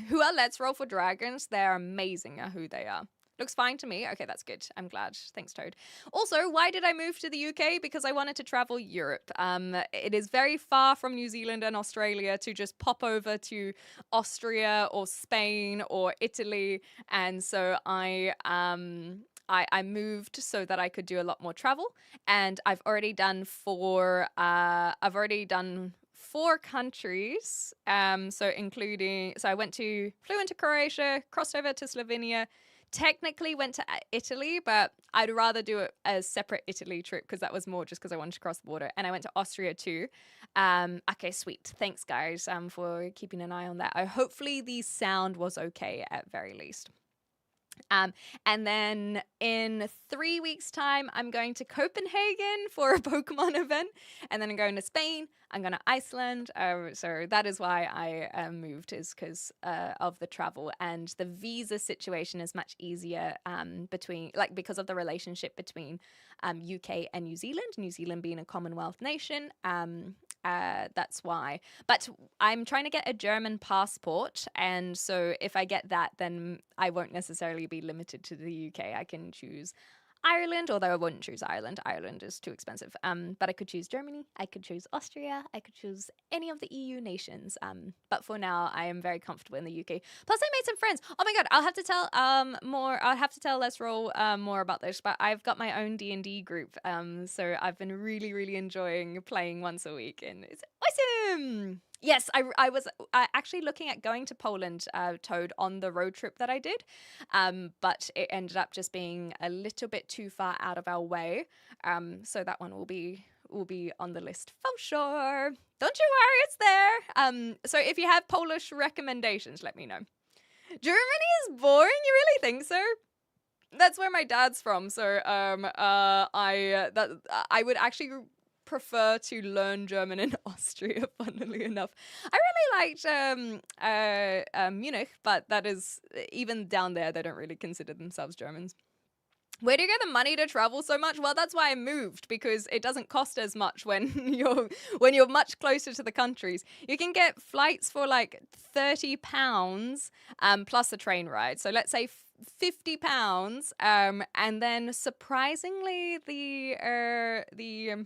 Who are Let's Roll for Dragons? They're amazing at who they are. Looks fine to me. Okay, that's good. I'm glad. Thanks, Toad. Also, why did I move to the UK? Because I wanted to travel Europe. It is very far from New Zealand and Australia to just pop over to Austria or Spain or Italy. And so I moved so that I could do a lot more travel. And I've already done four countries. So I flew into Croatia, crossed over to Slovenia, technically went to Italy, but I'd rather do it as separate Italy trip because that was more just because I wanted to cross the border. And I went to Austria too. Okay, sweet. Thanks, guys, for keeping an eye on that. Hopefully the sound was okay at very least. And then in 3 weeks' time, I'm going to Copenhagen for a Pokemon event. And then I'm going to Spain. I'm going to Iceland. So that is why I moved, is because of the travel. And the visa situation is much easier because of the relationship between UK and New Zealand. New Zealand being a Commonwealth nation. That's why. But I'm trying to get a German passport, and so if I get that, then I won't necessarily be limited to the UK. I can choose Ireland, although I wouldn't choose Ireland. Ireland is too expensive. But I could choose Germany, I could choose Austria, I could choose any of the EU nations. But for now, I am very comfortable in the UK. Plus, I made some friends. Oh my god, I'll have to tell more. I'll have to tell Let's Roll more about this. But I've got my own D&D group. So I've been really, really enjoying playing once a week, and it's awesome. Yes, I was actually looking at going to Poland, Toad, on the road trip that I did, but it ended up just being a little bit too far out of our way. So that one will be on the list for sure. Don't you worry, it's there. So if you have Polish recommendations, let me know. Germany is boring. You really think so? That's where my dad's from. So I would actually prefer to learn German in Austria, funnily enough. I really liked Munich, but that is, even down there, they don't really consider themselves Germans. Where do you get the money to travel so much? Well, that's why I moved, because it doesn't cost as much when you're much closer to the countries. You can get flights for like £30 plus a train ride. So let's say £50, and then surprisingly the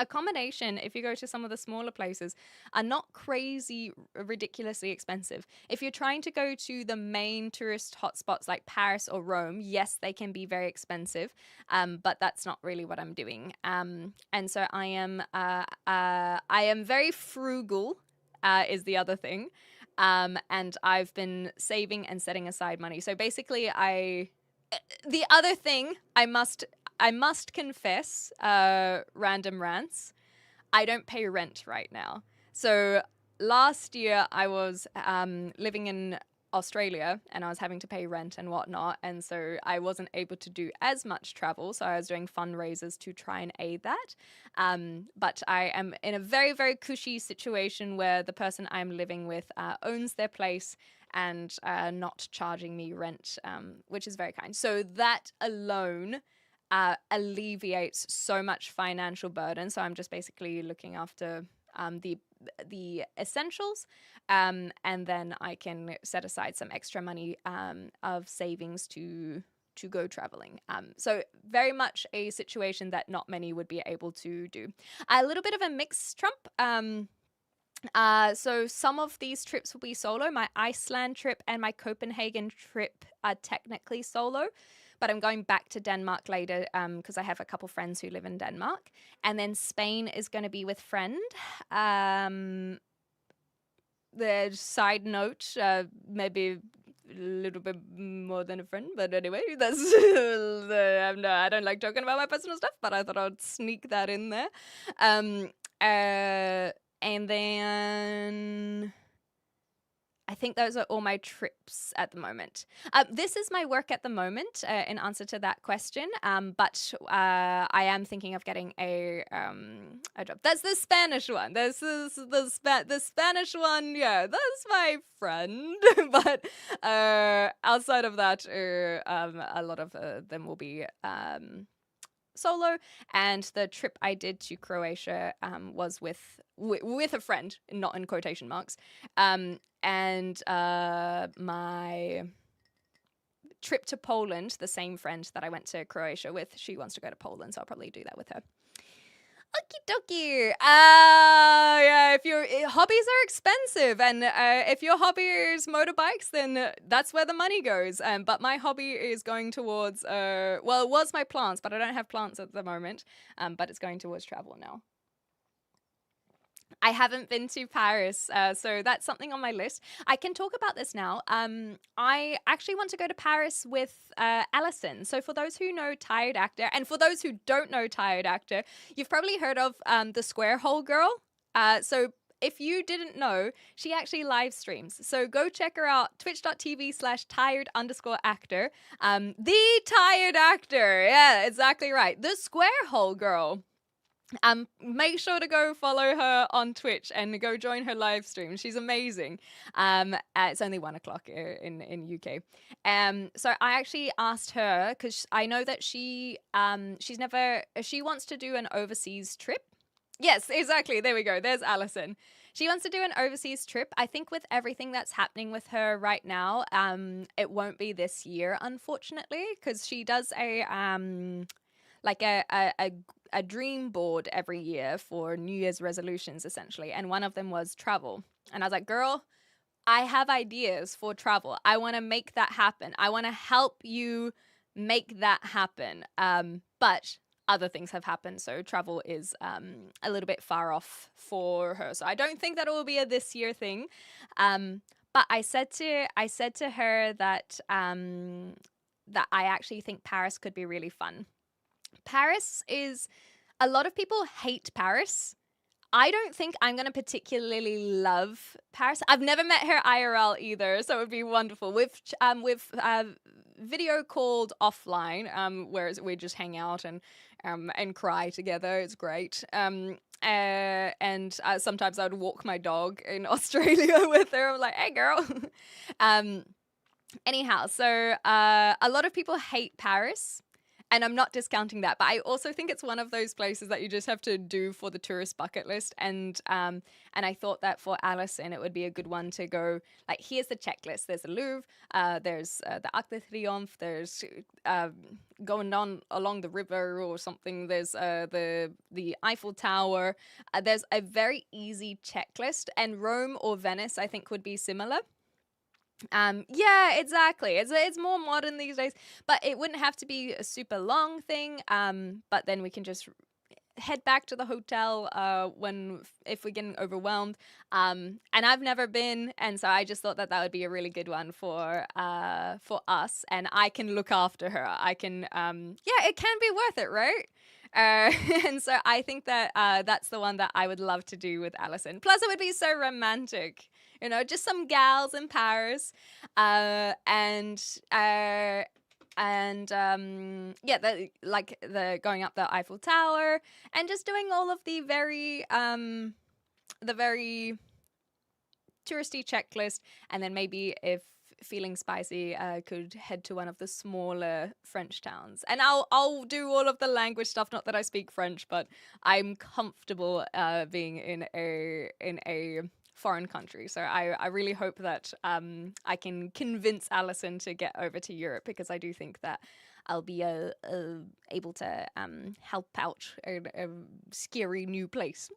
accommodation, if you go to some of the smaller places, are not crazy ridiculously expensive. If you're trying to go to the main tourist hotspots like Paris or Rome, yes, they can be very expensive, but that's not really what I'm doing. And so I am very frugal, is the other thing, and I've been saving and setting aside money. So basically, the other thing I must confess, random rants, I don't pay rent right now. So last year I was living in Australia, and I was having to pay rent and whatnot, and so I wasn't able to do as much travel. So I was doing fundraisers to try and aid that. But I am in a very, very cushy situation where the person I'm living with owns their place and not charging me rent, which is very kind. So that alone alleviates so much financial burden. So I'm just basically looking after the essentials, and then I can set aside some extra money of savings to go traveling. So very much a situation that not many would be able to do. A little bit of a mix, Trump. So some of these trips will be solo. My Iceland trip and my Copenhagen trip are technically solo, but I'm going back to Denmark later because I have a couple friends who live in Denmark. And then Spain is going to be with friend. The side note, maybe a little bit more than a friend, but anyway, that's I don't like talking about my personal stuff, but I thought I'd sneak that in there. And then I think those are all my trips at the moment. This is my work at the moment, in answer to that question. But I am thinking of getting a job. That's the Spanish one. This is the Spanish one. Yeah, that's my friend. But outside of that, a lot of them will be solo. And the trip I did to Croatia was with a friend, not in quotation marks. And my trip to Poland, the same friend that I went to Croatia with, she wants to go to Poland, so I'll probably do that with her. Okie dokie. Yeah, if your hobbies are expensive, and if your hobby is motorbikes, then that's where the money goes. But my hobby is going towards, well, it was my plants, but I don't have plants at the moment. But it's going towards travel now. I haven't been to Paris, so that's something on my list. I can talk about this now. I actually want to go to Paris with Alison. So for those who know Tired Actor, and for those who don't know Tired Actor, you've probably heard of the Square Hole Girl. So if you didn't know, she actually live streams. So go check her out, twitch.tv/tired_actor. The Tired Actor. Yeah, exactly right. The Square Hole Girl. Make sure to go follow her on Twitch and go join her live stream. She's amazing. It's only 1:00 in UK. So I actually asked her because I know that she wants to do an overseas trip. Yes, exactly. There we go. There's Alison. She wants to do an overseas trip. I think with everything that's happening with her right now, it won't be this year, unfortunately, because she does a dream board every year for New Year's resolutions, essentially. And one of them was travel. And I was like, girl, I have ideas for travel. I want to make that happen. I want to help you make that happen. But other things have happened. So travel is a little bit far off for her. So I don't think that it will be a this year thing. But I said to her that that I actually think Paris could be really fun. Paris is, a lot of people hate Paris. I don't think I'm going to particularly love Paris. I've never met her IRL either, so it would be wonderful. With video called offline, where we just hang out and cry together. It's great. And sometimes I would walk my dog in Australia with her. I'm like, hey, girl. Anyhow, so a lot of people hate Paris. And I'm not discounting that, but I also think it's one of those places that you just have to do for the tourist bucket list. And I thought that for Alison, it would be a good one to go, like, here's the checklist. There's the Louvre, there's the Arc de Triomphe, there's going on along the river or something. There's the Eiffel Tower. There's a very easy checklist, and Rome or Venice, I think, would be similar. Yeah, exactly. It's more modern these days, but it wouldn't have to be a super long thing. But then we can just head back to the hotel if we're getting overwhelmed. And I've never been, and so I just thought that would be a really good one for us, and I can look after her. I can it can be worth it, right? And so I think that that's the one that I would love to do with Alison. Plus, it would be so romantic. You know, just some gals in Paris, and yeah, the going up the Eiffel Tower and just doing all of the very touristy checklist, and then maybe if feeling spicy, could head to one of the smaller French towns, and I'll do all of the language stuff. Not that I speak French, but I'm comfortable being in a foreign country. So I really hope that I can convince Alison to get over to Europe, because I do think that I'll be able to help out a scary new place.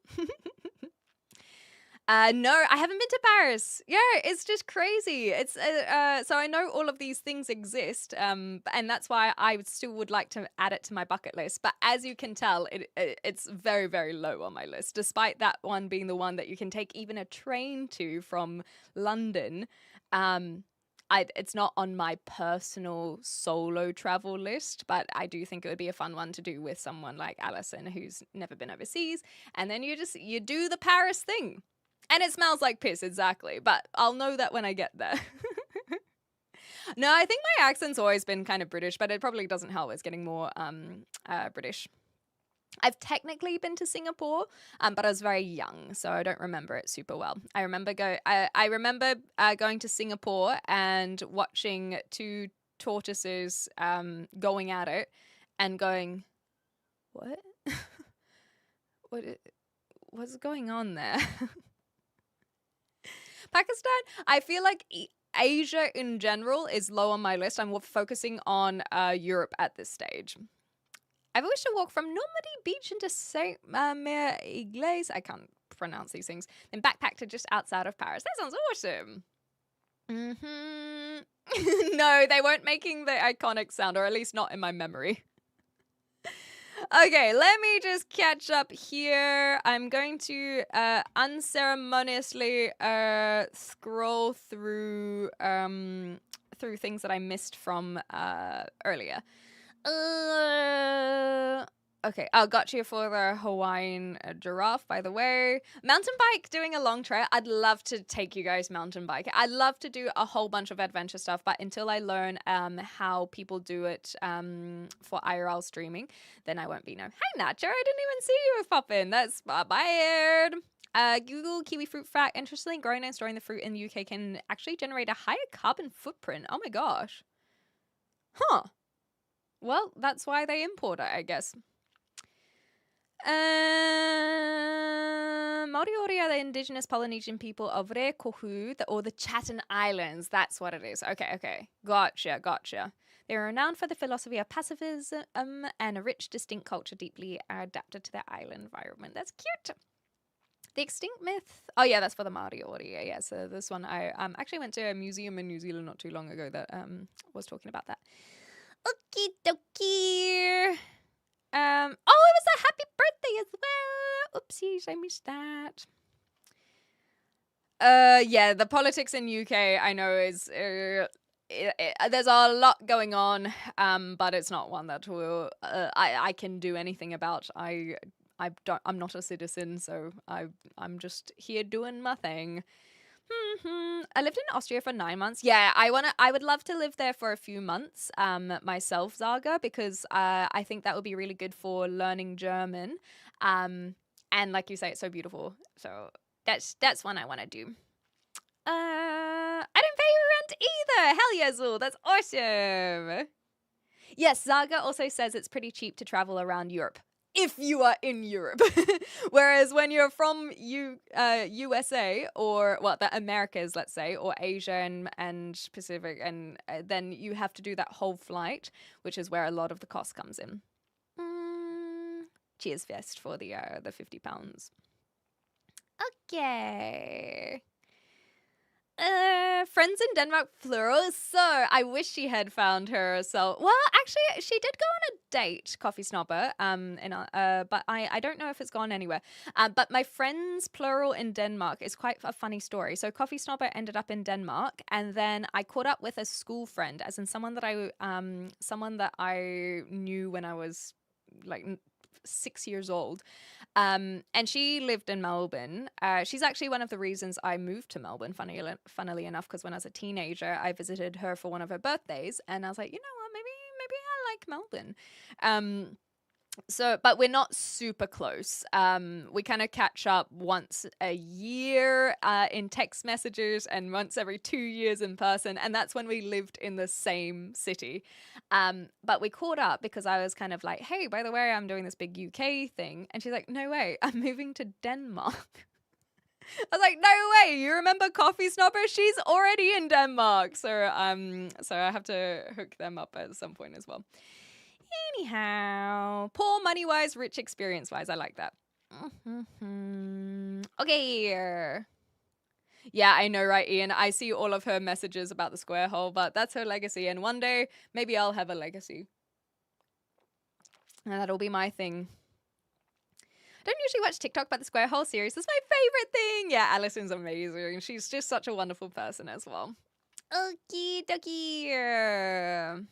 No, I haven't been to Paris. Yeah, it's just crazy. It's so I know all of these things exist, and that's why I still would like to add it to my bucket list. But as you can tell, it's very, very low on my list, despite that one being the one that you can take even a train to from London. It's not on my personal solo travel list, but I do think it would be a fun one to do with someone like Alison, who's never been overseas, and then you do the Paris thing. And it smells like piss, exactly. But I'll know that when I get there. No, I think my accent's always been kind of British, but it probably doesn't help. It's getting more British. I've technically been to Singapore, but I was very young, so I don't remember it super well. I remember going to Singapore and watching two tortoises going at it and going, what? What's going on there? Pakistan, I feel like Asia in general is low on my list. I'm focusing on Europe at this stage. I've wished to walk from Normandy Beach into Saint Mère-Église. I can't pronounce these things. Then backpack to just outside of Paris. That sounds awesome. No, they weren't making the iconic sound, or at least not in my memory. Okay, let me just catch up here. I'm going to unceremoniously scroll through things that I missed from earlier. Okay, I got you for the Hawaiian giraffe, by the way. Mountain bike, doing a long trek. I'd love to take you guys mountain bike. I'd love to do a whole bunch of adventure stuff, but until I learn how people do it for IRL streaming, then I won't be Hey, Nacho, I didn't even see you pop in. That's weird. Google kiwi fruit fact. Interestingly, growing and storing the fruit in the UK can actually generate a higher carbon footprint. Oh my gosh. Huh. Well, that's why they import it, I guess. Maori are the indigenous Polynesian people of Rekohu, or the Chatham Islands. That's what it is. Okay. Gotcha. They're renowned for the philosophy of pacifism and a rich, distinct culture deeply adapted to their island environment. That's cute. The extinct myth. Oh, yeah, that's for the Maori. Yeah. So this one, I actually went to a museum in New Zealand not too long ago that was talking about that. Okie dokie. Oh, it was a happy birthday as well. Oopsies, I missed that. Yeah, the politics in UK, I know, is there's a lot going on, but it's not one that will I can do anything about. I'm not a citizen, so I'm just here doing my thing. I lived in Austria for 9 months. Yeah, I would love to live there for a few months myself, Zaga, because I think that would be really good for learning German. And like you say, it's so beautiful. So that's one I want to do. I didn't pay your rent either. Hell yeah, Zul. That's awesome. Yes, Zaga also says it's pretty cheap to travel around Europe. If you are in Europe. Whereas when you're from USA or, well, the Americas, let's say, or Asia and Pacific, and then you have to do that whole flight, which is where a lot of the cost comes in. Cheers fest for the £50. Okay. Friends in Denmark plural. So I wish she had found herself. Well, actually, she did go on a date, Coffee Snobber. But I don't know if it's gone anywhere. But my friends plural in Denmark is quite a funny story. So Coffee Snobber ended up in Denmark, and then I caught up with a school friend, as in someone that I knew when I was like 6 years old. And she lived in Melbourne. She's actually one of the reasons I moved to Melbourne, funnily enough, because when I was a teenager, I visited her for one of her birthdays, and I was like, you know what, maybe I like Melbourne. But we're not super close. We kind of catch up once a year in text messages and once every 2 years in person. And that's when we lived in the same city. But we caught up because I was kind of like, hey, by the way, I'm doing this big UK thing. And she's like, no way, I'm moving to Denmark. I was like, no way, you remember Coffee Snobber? She's already in Denmark. So I have to hook them up at some point as well. Anyhow, poor money-wise, rich experience-wise. I like that. Okay. Yeah, I know, right, Ian? I see all of her messages about the square hole, but that's her legacy. And one day, maybe I'll have a legacy. And that'll be my thing. I don't usually watch TikTok, but the square hole series is my favorite thing. Yeah, Alison's amazing. She's just such a wonderful person as well. Okie dokie.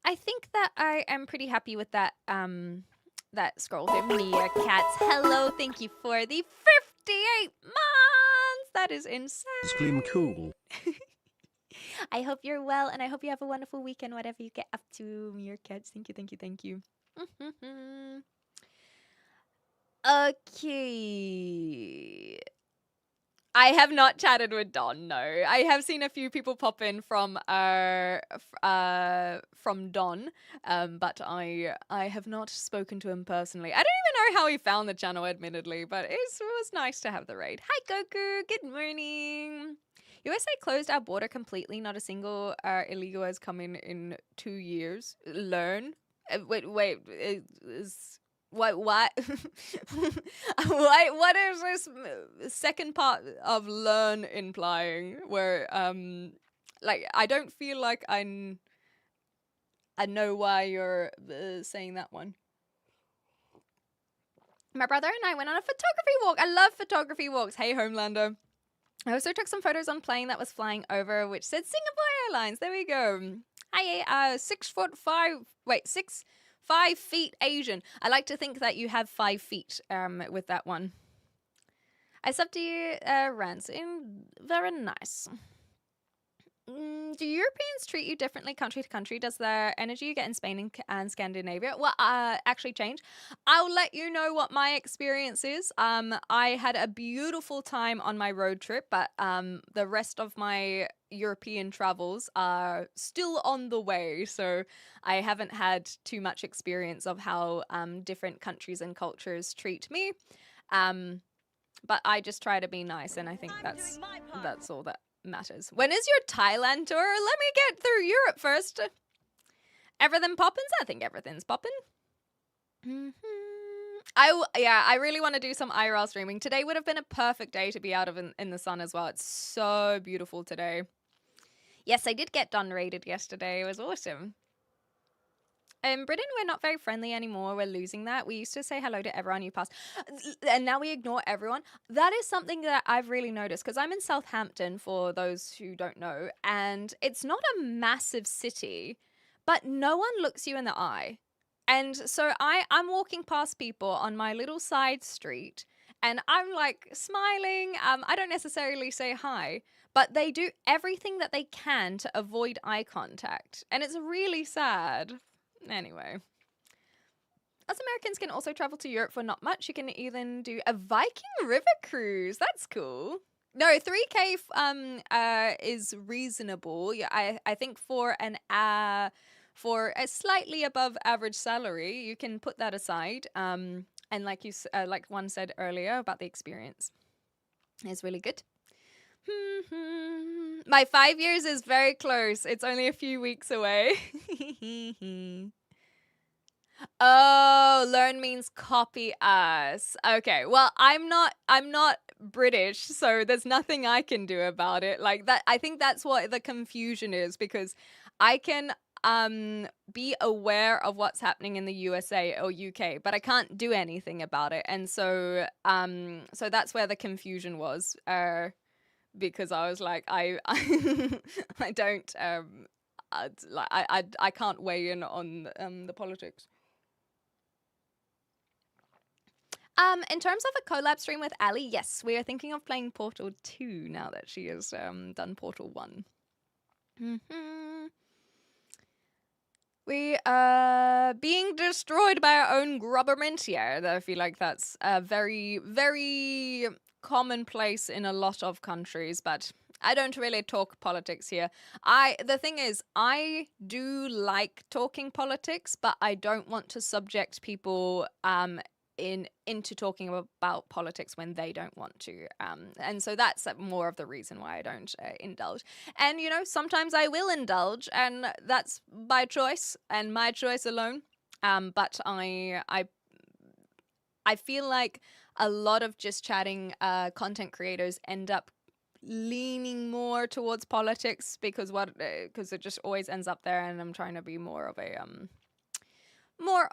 I think that I am pretty happy with that that scroll there. Mia Cats, hello, thank you for the 58 months. That is insane. Scream cool. I hope you're well, and I hope you have a wonderful weekend, whatever you get up to, Mia Cats. Thank you, thank you, thank you. Okay. I have not chatted with Don, no. I have seen a few people pop in from Don, but I have not spoken to him personally. I don't even know how he found the channel, admittedly, but it was nice to have the raid. Hi, Goku. Good morning. USA closed our border completely. Not a single illegal has come in 2 years. Learn. Wait. What? What is this second part of learn implying? Where like I don't feel like I know why you're saying that one. My brother and I went on a photography walk. I love photography walks. Hey, Homelander. I also took some photos on plane that was flying over, which said Singapore Airlines. There we go. Hi, 5 feet Asian. I like to think that you have 5 feet with that one. I subbed to you, Ransom. Very nice. Do Europeans treat you differently country to country? Does the energy you get in Spain and Scandinavia actually change? I'll let you know what my experience is. I had a beautiful time on my road trip, but the rest of my European travels are still on the way, so I haven't had too much experience of how different countries and cultures treat me. But I just try to be nice, and I think that's all that matters. When is your Thailand tour? Let me get through Europe first. Everything poppins? I think everything's poppin'. I really want to do some IRL streaming. Today would have been a perfect day to be out in the sun as well. It's so beautiful today. Yes, I did get done raided yesterday. It was awesome. In Britain, we're not very friendly anymore. We're losing that. We used to say hello to everyone you pass, and now we ignore everyone. That is something that I've really noticed, because I'm in Southampton, for those who don't know, and it's not a massive city, but no one looks you in the eye. And so I'm walking past people on my little side street, and I'm like smiling. I don't necessarily say hi, but they do everything that they can to avoid eye contact, and it's really sad. Anyway, us Americans can also travel to Europe for not much. You can even do a Viking river cruise. That's cool. No, 3K is reasonable. Yeah, I think for a slightly above average salary, you can put that aside. And like one said earlier about the experience, is really good. My 5 years is very close. It's only a few weeks away. Oh, learn means copy us. Okay, well, I'm not British, so there's nothing I can do about it. Like that, I think that's what the confusion is, because I can be aware of what's happening in the USA or UK, but I can't do anything about it. And so that's where the confusion was. Because I was like, I don't I can't weigh in on the politics. In terms of a collab stream with Ali, yes, we are thinking of playing Portal 2 now that she has done Portal 1. Mm-hmm. We are being destroyed by our own government. Yeah, I feel like that's a very, very commonplace in a lot of countries, but I don't really talk politics here. The thing is, I do like talking politics, but I don't want to subject people into talking about politics when they don't want to. And so that's more of the reason why I don't indulge. And, you know, sometimes I will indulge, and that's by choice and my choice alone. But I feel like a lot of just chatting content creators end up leaning more towards politics because it just always ends up there, and I'm trying to be more of a more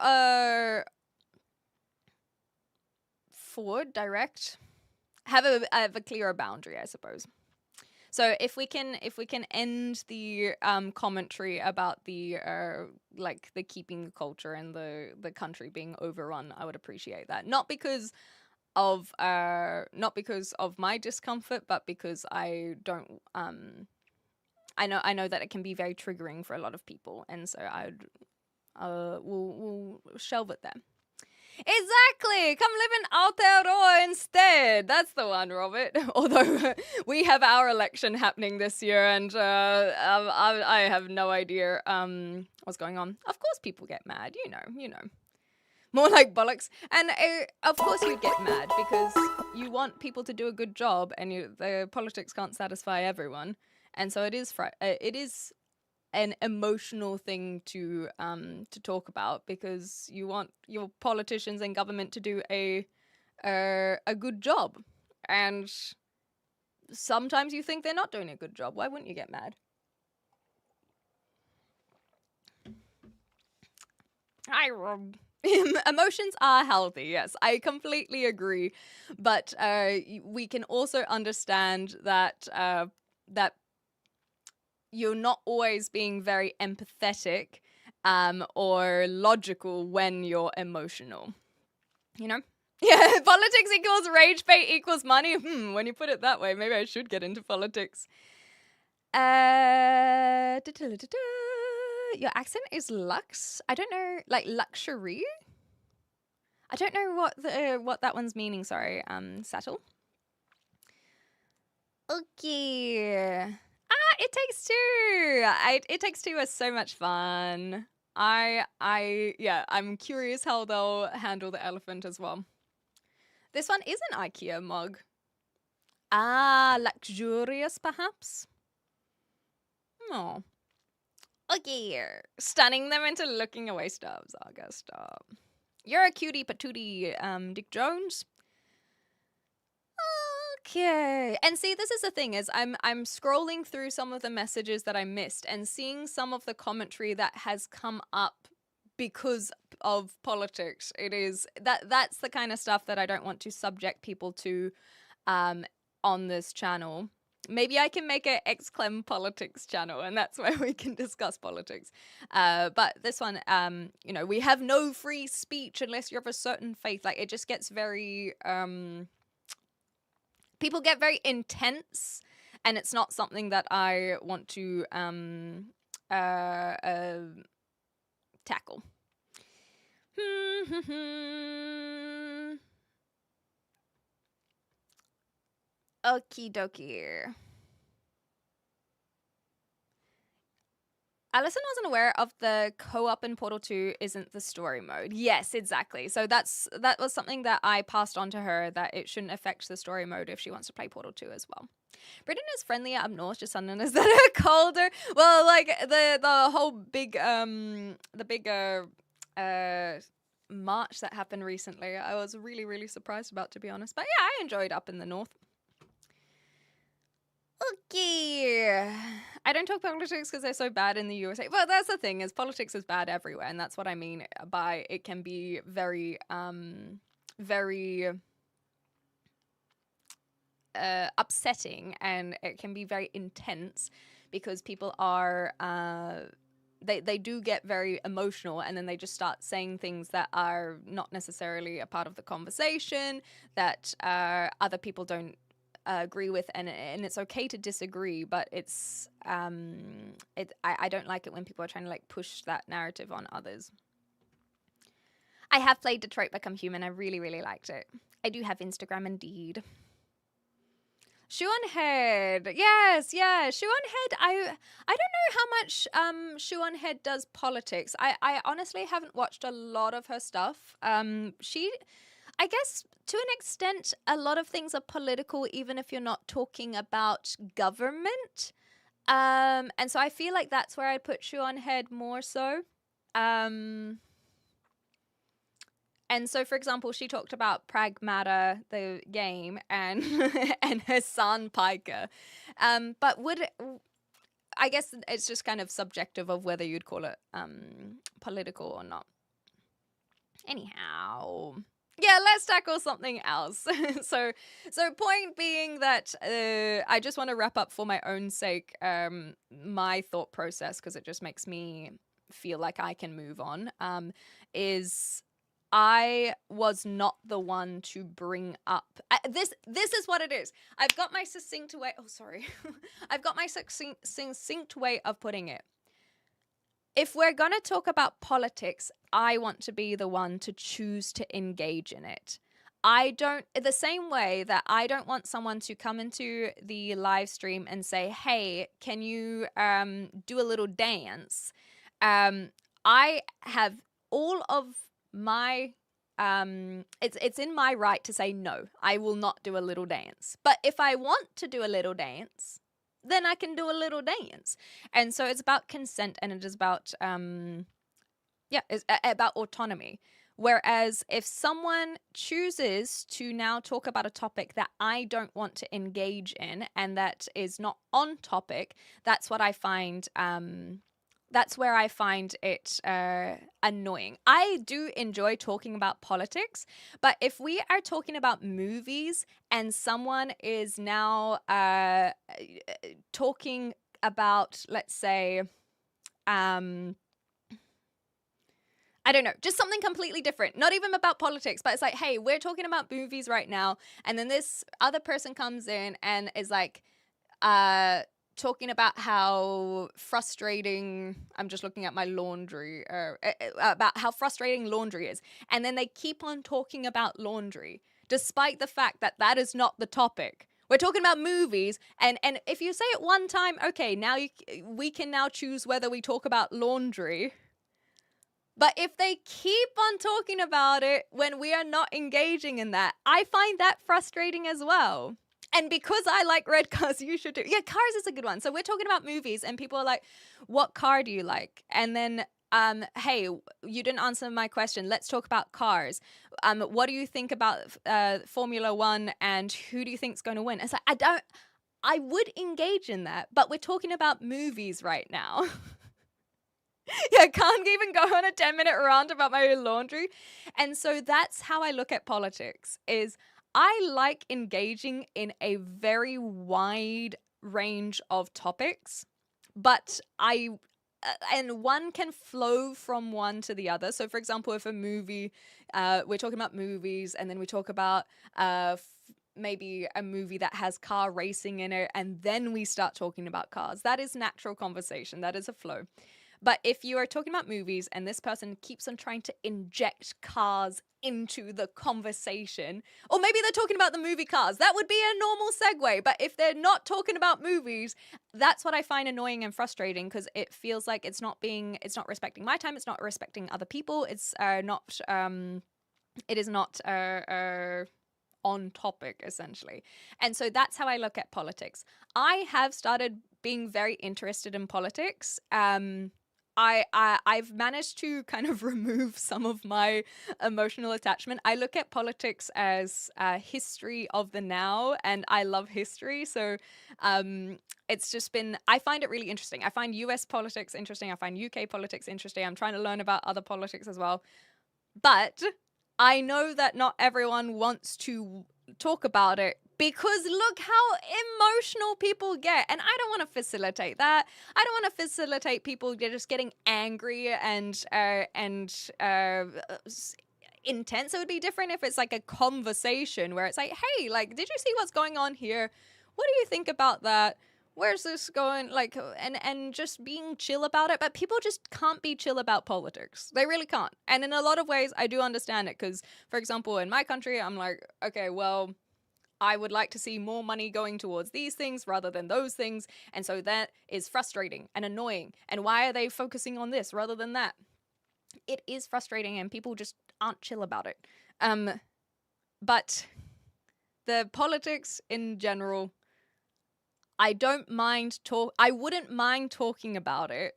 forward, direct, have a clearer boundary, I suppose. So if we can end the commentary about the like the keeping the culture and the country being overrun, I would appreciate that. Not because of my discomfort, but because I don't I know that it can be very triggering for a lot of people, and so we'll shelve it there. Exactly! Come live in Aotearoa instead! That's the one, Robert. Although we have our election happening this year, and I have no idea what's going on. Of course people get mad, you know. More like bollocks. And of course you'd get mad because you want people to do a good job, and the politics can't satisfy everyone. And so it is an emotional thing to talk about, because you want your politicians and government to do a good job, and sometimes you think they're not doing a good job. Why wouldn't you get mad? Emotions are healthy, yes, I completely agree, but we can also understand that that you're not always being very empathetic or logical when you're emotional, you know? Yeah, politics equals rage bait equals money. When you put it that way, maybe I should get into politics. Your accent is luxe. I don't know, like luxury? I don't know what that one's meaning, sorry, Sattel. Okay. It Takes Two. It Takes Two is so much fun. I'm curious how they'll handle the elephant as well. This one is an IKEA mug. Luxurious perhaps? Oh. Okay. Stunning them into looking away. Stop, Zaga, stop. You're a cutie patootie, Dick Jones. Okay. And see, this is the thing, is I'm scrolling through some of the messages that I missed and seeing some of the commentary that has come up because of politics. It is that's the kind of stuff that I don't want to subject people to on this channel. Maybe I can make a exclaim politics channel, and that's where we can discuss politics. But this one, you know, we have no free speech unless you're of a certain faith. Like, it just gets very people get very intense, and it's not something that I want to tackle. Okie dokie. Alison wasn't aware of the co-op in Portal 2 isn't the story mode. Yes, exactly. So that was something that I passed on to her, that it shouldn't affect the story mode if she wants to play Portal 2 as well. Britain is friendlier up north, just Londoners that are colder. Well, like the whole big march that happened recently, I was really, really surprised about, to be honest. But yeah, I enjoyed up in the north. Okay. I don't talk politics because they're so bad in the USA. Well, that's the thing, is politics is bad everywhere, and that's what I mean by it can be very, very upsetting, and it can be very intense because people are they do get very emotional, and then they just start saying things that are not necessarily a part of the conversation, that other people don't agree with, and it's okay to disagree, but it's I don't like it when people are trying to like push that narrative on others. I have played Detroit Become Human. I really, really liked it. I do have Instagram indeed. Shoe on Head. Yes, yeah. Shoe on Head. I don't know how much Shoe on Head does politics. I honestly haven't watched a lot of her stuff. She, I guess to an extent, a lot of things are political, even if you're not talking about government. And so I feel like that's where I'd put Shoe on Head more so. And so, for example, she talked about Pragmata, the game, and and her son Piker. But I guess it's just kind of subjective of whether you'd call it political or not. Anyhow, yeah, let's tackle something else. So point being that I just want to wrap up for my own sake my thought process, because it just makes me feel like I can move on. Is I was not the one to bring up this is what it is. I've got my succinct way. Oh, sorry. I've got my succinct way of putting it. If we're going to talk about politics, I want to be the one to choose to engage in it. The same way that I don't want someone to come into the live stream and say, hey, can you do a little dance? I have all of my it's in my right to say no, I will not do a little dance. But if I want to do a little dance, then I can do a little dance. And so it's about consent, and it is about it's about autonomy. Whereas if someone chooses to now talk about a topic that I don't want to engage in and that is not on topic, that's what I find that's where I find it annoying. I do enjoy talking about politics, but if we are talking about movies and someone is now talking about, let's say, I don't know, just something completely different, not even about politics, but it's like, hey, we're talking about movies right now, and then this other person comes in and is like, talking about how frustrating, I'm just looking at my laundry, about how frustrating laundry is. And then they keep on talking about laundry, despite the fact that that is not the topic. We're talking about movies, and if you say it one time, okay, now we can now choose whether we talk about laundry. But if they keep on talking about it when we are not engaging in that, I find that frustrating as well. And because I like red cars, you should too. Yeah, cars is a good one. So we're talking about movies, and people are like, what car do you like? And then, hey, you didn't answer my question. Let's talk about cars. What do you think about Formula One, and who do you think's going to win? It's like, I would engage in that, but we're talking about movies right now. Yeah, I can't even go on a 10-minute rant about my laundry. And so that's how I look at politics, is I like engaging in a very wide range of topics, but and one can flow from one to the other. So for example, if a movie, we're talking about movies, and then we talk about maybe a movie that has car racing in it, and then we start talking about cars. That is natural conversation. That is a flow. But if you are talking about movies and this person keeps on trying to inject cars into the conversation, or maybe they're talking about the movie Cars, that would be a normal segue. But if they're not talking about movies, that's what I find annoying and frustrating, because it feels like it's not respecting my time, it's not respecting other people, it is not on topic, essentially. And so that's how I look at politics. I have started being very interested in politics. I've managed to kind of remove some of my emotional attachment. I look at politics as history of the now, and I love history. So it's just been, I find it really interesting. I find US politics interesting. I find UK politics interesting. I'm trying to learn about other politics as well. But I know that not everyone wants to talk about it Because look how emotional people get. And I don't want to facilitate that. I don't want to facilitate people just getting angry and intense. It would be different if it's like a conversation where it's like, hey, like, did you see what's going on here? What do you think about that? Where's this going? Like, and just being chill about it. But people just can't be chill about politics. They really can't. And in a lot of ways, I do understand it. Because, for example, in my country, I'm like, okay, well, I would like to see more money going towards these things rather than those things. And so that is frustrating and annoying. And why are they focusing on this rather than that? It is frustrating and people just aren't chill about it. But the politics in general, I wouldn't mind talking about it,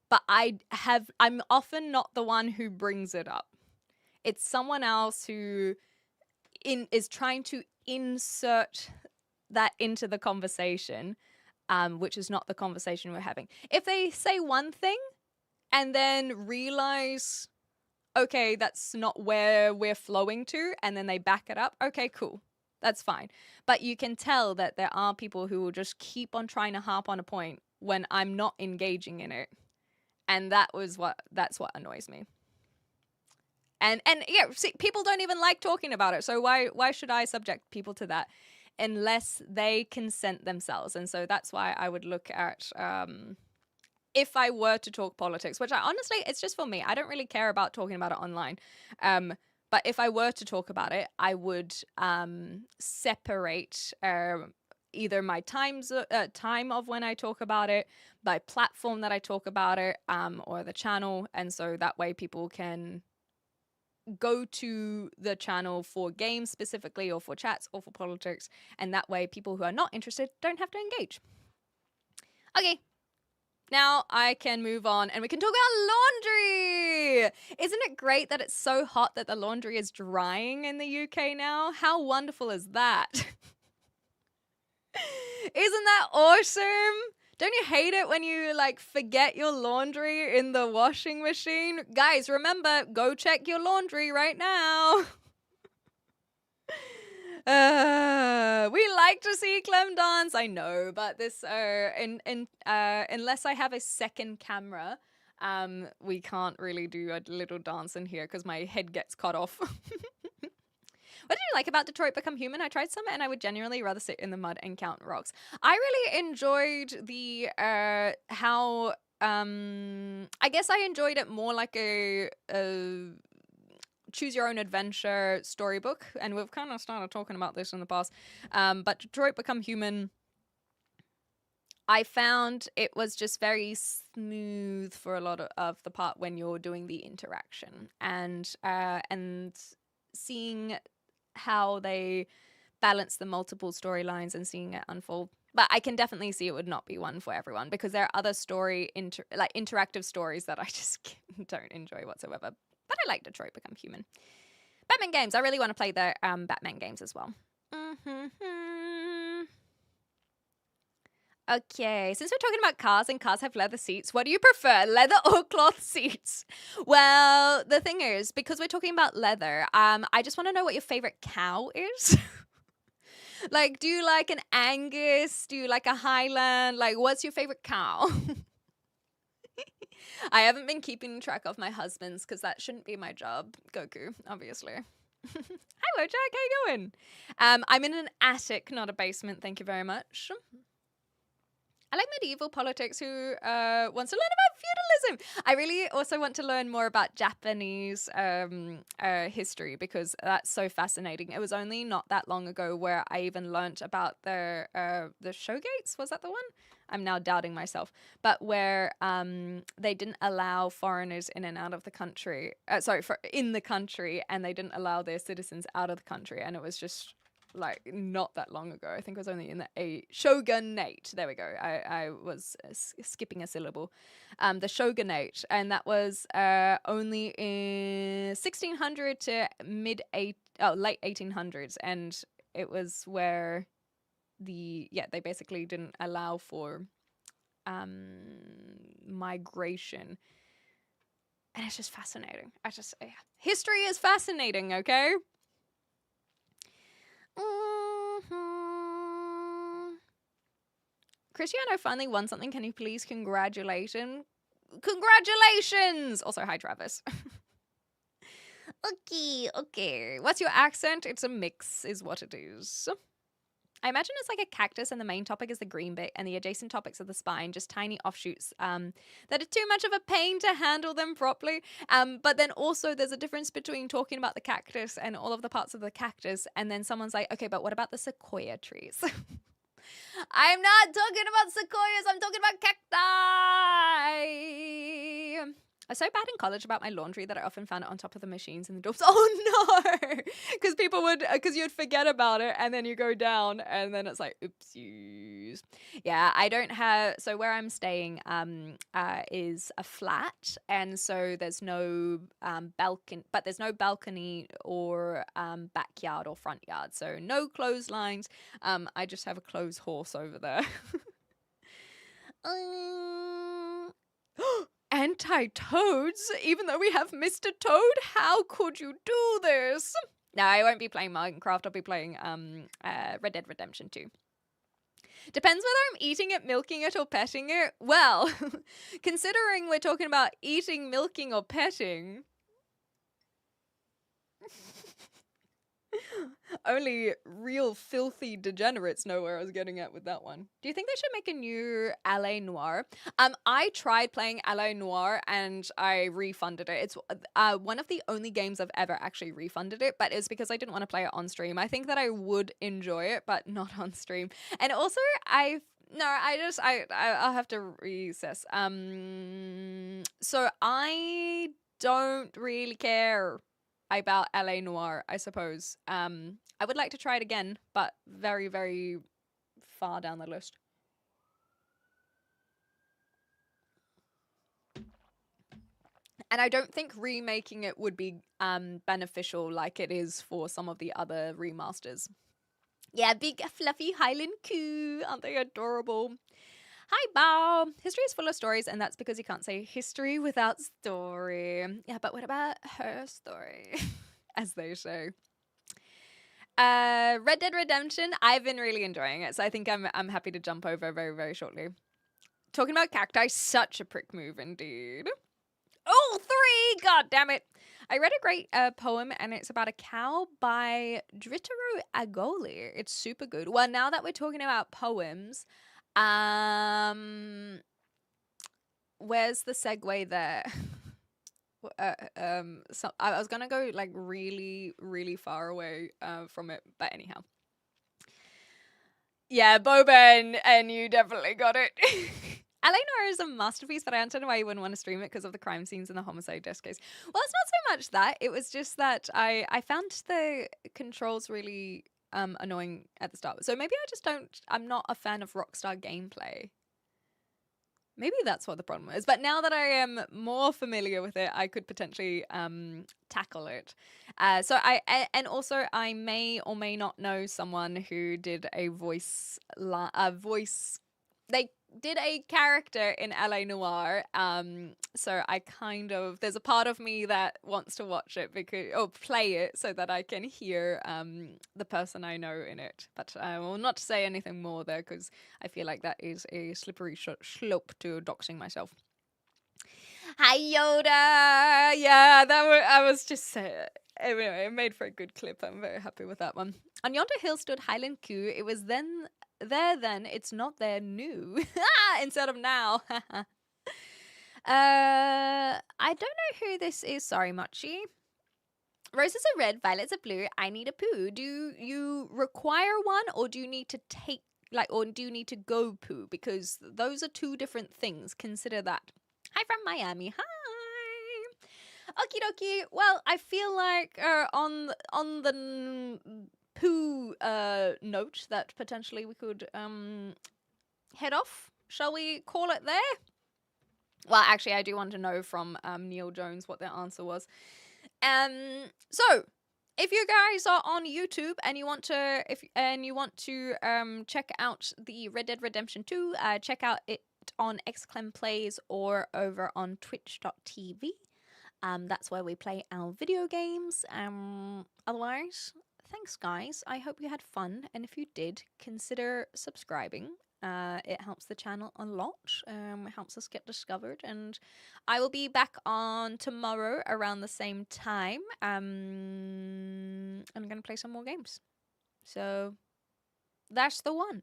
but I'm often not the one who brings it up. It's someone else who is trying to insert that into the conversation, which is not the conversation we're having. If they say one thing and then realize, okay, that's not where we're flowing to, and then they back it up, okay, cool. That's fine. But you can tell that there are people who will just keep on trying to harp on a point when I'm not engaging in it. And that's what annoys me. And yeah, see, people don't even like talking about it. So why should I subject people to that unless they consent themselves? And so that's why I would look at if I were to talk politics, which honestly, it's just for me. I don't really care about talking about it online. But if I were to talk about it, I would separate either my time of when I talk about it, my platform that I talk about it, or the channel. And so that way people can go to the channel for games specifically, or for chats, or for politics. And that way people who are not interested don't have to engage. Okay. Now I can move on and we can talk about laundry. Isn't it great that it's so hot that the laundry is drying in the UK now? How wonderful is that? Isn't that awesome? Don't you hate it when you like forget your laundry in the washing machine? Guys, remember, go check your laundry right now. We like to see Clem dance, I know, but this unless I have a second camera, we can't really do a little dance in here because my head gets cut off. What did you like about Detroit Become Human? I tried some and I would genuinely rather sit in the mud and count rocks. I really enjoyed the how I guess I enjoyed it more like a choose your own adventure storybook, and we've kind of started talking about this in the past, but Detroit Become Human, I found it was just very smooth for a lot of the part when you're doing the interaction, and seeing how they balance the multiple storylines and seeing it unfold. But I can definitely see it would not be one for everyone because there are other interactive stories that I just don't enjoy whatsoever. But I like Detroit Become Human. Batman games. I really want to play the Batman games as well. Okay, since we're talking about cars and cars have leather seats, what do you prefer, leather or cloth seats? Well, the thing is, because we're talking about leather, I just want to know what your favorite cow is. Like, do you like an Angus? Do you like a Highland? Like, what's your favorite cow? I haven't been keeping track of my husband's because that shouldn't be my job. Goku, obviously. Hi, Wojak. How you going? I'm in an attic, not a basement. Thank you very much. I like medieval politics who wants to learn about feudalism. I really also want to learn more about Japanese history because that's so fascinating. It was only not that long ago where I even learnt about the Shogates. Was that the one? I'm now doubting myself. But where they didn't allow foreigners in and out of the country. In the country, and they didn't allow their citizens out of the country. And it was just like not that long ago. I think it was only in the shogunate. There we go. I was skipping a syllable. The shogunate, and that was only in 1600 to late 1800s, and it was where they basically didn't allow for migration. And it's just fascinating. History is fascinating, okay? Mhm. Cristiano finally won something. Can you please congratulate him? Congratulations! Also, hi, Travis. Okay. What's your accent? It's a mix, is what it is. I imagine it's like a cactus, and the main topic is the green bit, and the adjacent topics are the spine, just tiny offshoots that are too much of a pain to handle them properly. But then also there's a difference between talking about the cactus and all of the parts of the cactus, and then someone's like, okay, but what about the sequoia trees? I'm not talking about sequoias, I'm talking about cacti. I was so bad in college about my laundry that I often found it on top of the machines in the doors. Oh no! Because you'd forget about it and then you go down and then it's like, oopsies. Yeah, I don't have, so where I'm staying is a flat, and so there's no balcony or backyard or front yard. So no clotheslines. I just have a clothes horse over there. Anti-toads? Even though we have Mr. Toad? How could you do this? No, I won't be playing Minecraft. I'll be playing Red Dead Redemption 2. Depends whether I'm eating it, milking it, or petting it. Well, considering we're talking about eating, milking, or petting... Only real filthy degenerates know where I was getting at with that one. Do you think they should make a new LA Noire? I tried playing LA Noire and I refunded it. It's one of the only games I've ever actually refunded it, but it's because I didn't want to play it on stream. I think that I would enjoy it, but not on stream. And also, I'll have to reassess. So I don't really care about LA Noire, I suppose. I would like to try it again, but very, very far down the list. And I don't think remaking it would be beneficial like it is for some of the other remasters. Yeah, big fluffy Highland coo. Aren't they adorable? Hi, Bao. History is full of stories, and that's because you can't say history without story. Yeah, but what about her story? As they say. Red Dead Redemption, I've been really enjoying it, so I think I'm happy to jump over very, very shortly. Talking about cacti, such a prick move indeed. Oh, 3! God damn it. I read a great poem, and it's about a cow by Dritero Agoli. It's super good. Well, now that we're talking about poems, where's the segue there? So I was gonna go like really, really far away from it, but anyhow. Yeah, Boban, and you definitely got it. Eleanor is a masterpiece, but I understand why you wouldn't want to stream it because of the crime scenes and the homicide death case. Well, it's not so much that. It was just that I found the controls really annoying at the start. So maybe I'm not a fan of Rockstar gameplay. Maybe that's what the problem is. But now that I am more familiar with it, I could potentially tackle it. And also I may or may not know someone who did a voice. They did a character in LA Noire. So there's a part of me that wants to watch it or play it so that I can hear the person I know in it. But I will not say anything more there because I feel like that is a slippery slope to doxing myself. Hi Yoda! Yeah, I was just anyway, it made for a good clip. I'm very happy with that one. On yonder hill stood Highland Coo. It was then it's not there new. Instead of now. I don't know who this is. Sorry, Mochi. Roses are red, violets are blue. I need a poo. Do you require one, or do you need to or do you need to go poo? Because those are two different things. Consider that. Hi from Miami. Hi. Okie dokie. Well, I feel like on the poo note that potentially we could head off. Shall we call it there? Well, actually, I do want to know from Neil Jones what their answer was. So if you guys are on YouTube and you want to check out the Red Dead Redemption 2, check out it on Xclem Plays or over on twitch.tv. That's where we play our video games. Otherwise, thanks, guys. I hope you had fun. And if you did, consider subscribing. It helps the channel a lot. It helps us get discovered. And I will be back on tomorrow around the same time. I'm going to play some more games. So that's the one.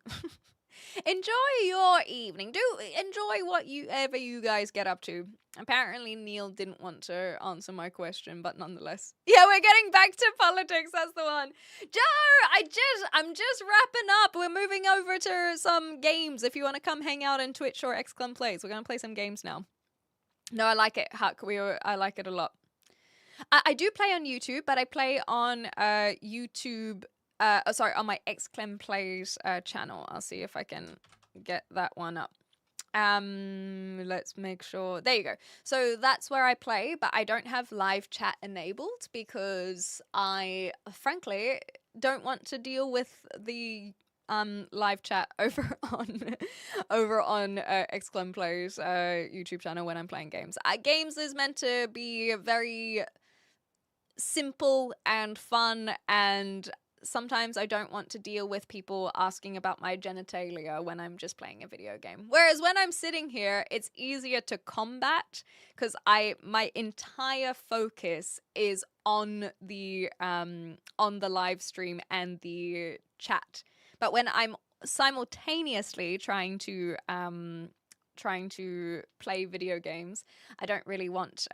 Enjoy your evening. Do enjoy whatever you guys get up to. Apparently Neil didn't want to answer my question, but nonetheless. Yeah, we're getting back to politics. That's the one. Joe, I'm just wrapping up. We're moving over to some games. If you want to come hang out in Twitch or Exclam Plays, we're going to play some games now. No, I like it, Huck. I like it a lot. I do play on YouTube, but I play on YouTube. On my Exclam Plays channel. I'll see if I can get that one up. Let's make sure. There you go. So that's where I play, but I don't have live chat enabled because I, frankly, don't want to deal with the live chat over on Exclam Plays YouTube channel when I'm playing games. Games is meant to be very simple and fun, and sometimes I don't want to deal with people asking about my genitalia when I'm just playing a video game. Whereas when I'm sitting here, it's easier to combat because my entire focus is on the live stream and the chat. But when I'm simultaneously trying to play video games, I don't really want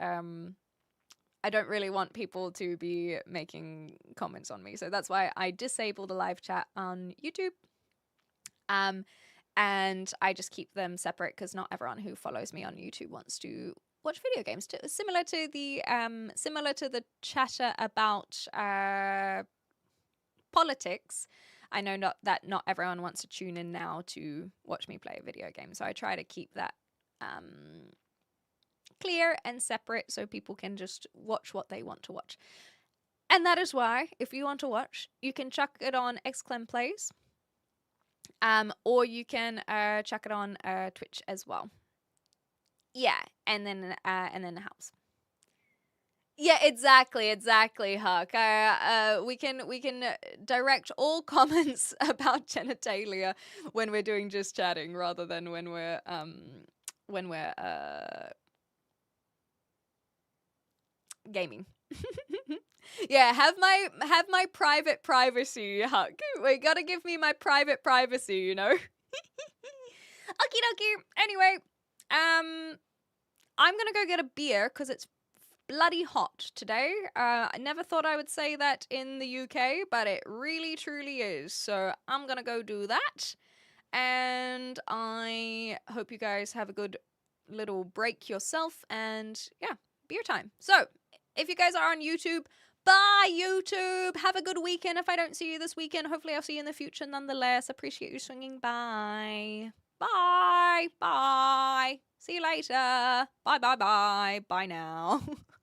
people to be making comments on me. So that's why I disable the live chat on YouTube. And I just keep them separate because not everyone who follows me on YouTube wants to watch video games. Similar to the chatter about politics. I know that not everyone wants to tune in now to watch me play a video game. So I try to keep that clear and separate so people can just watch what they want to watch. And that is why, if you want to watch, you can chuck it on Exclam Plays, or you can chuck it on Twitch as well. Yeah, and then the house. Yeah, exactly, Huck. We can direct all comments about genitalia when we're doing just chatting, rather than when we're gaming. Yeah, have my private privacy, Huck. We gotta give me my private privacy, you know. Okie dokie. Anyway, I'm gonna go get a beer because it's bloody hot today. I never thought I would say that in the UK, but it really truly is. So I'm gonna go do that, and I hope you guys have a good little break yourself. And yeah, beer time. So if you guys are on YouTube, bye YouTube. Have a good weekend. If I don't see you this weekend, hopefully I'll see you in the future nonetheless. Appreciate you swinging by. Bye. Bye. See you later. Bye, bye, bye. Bye now.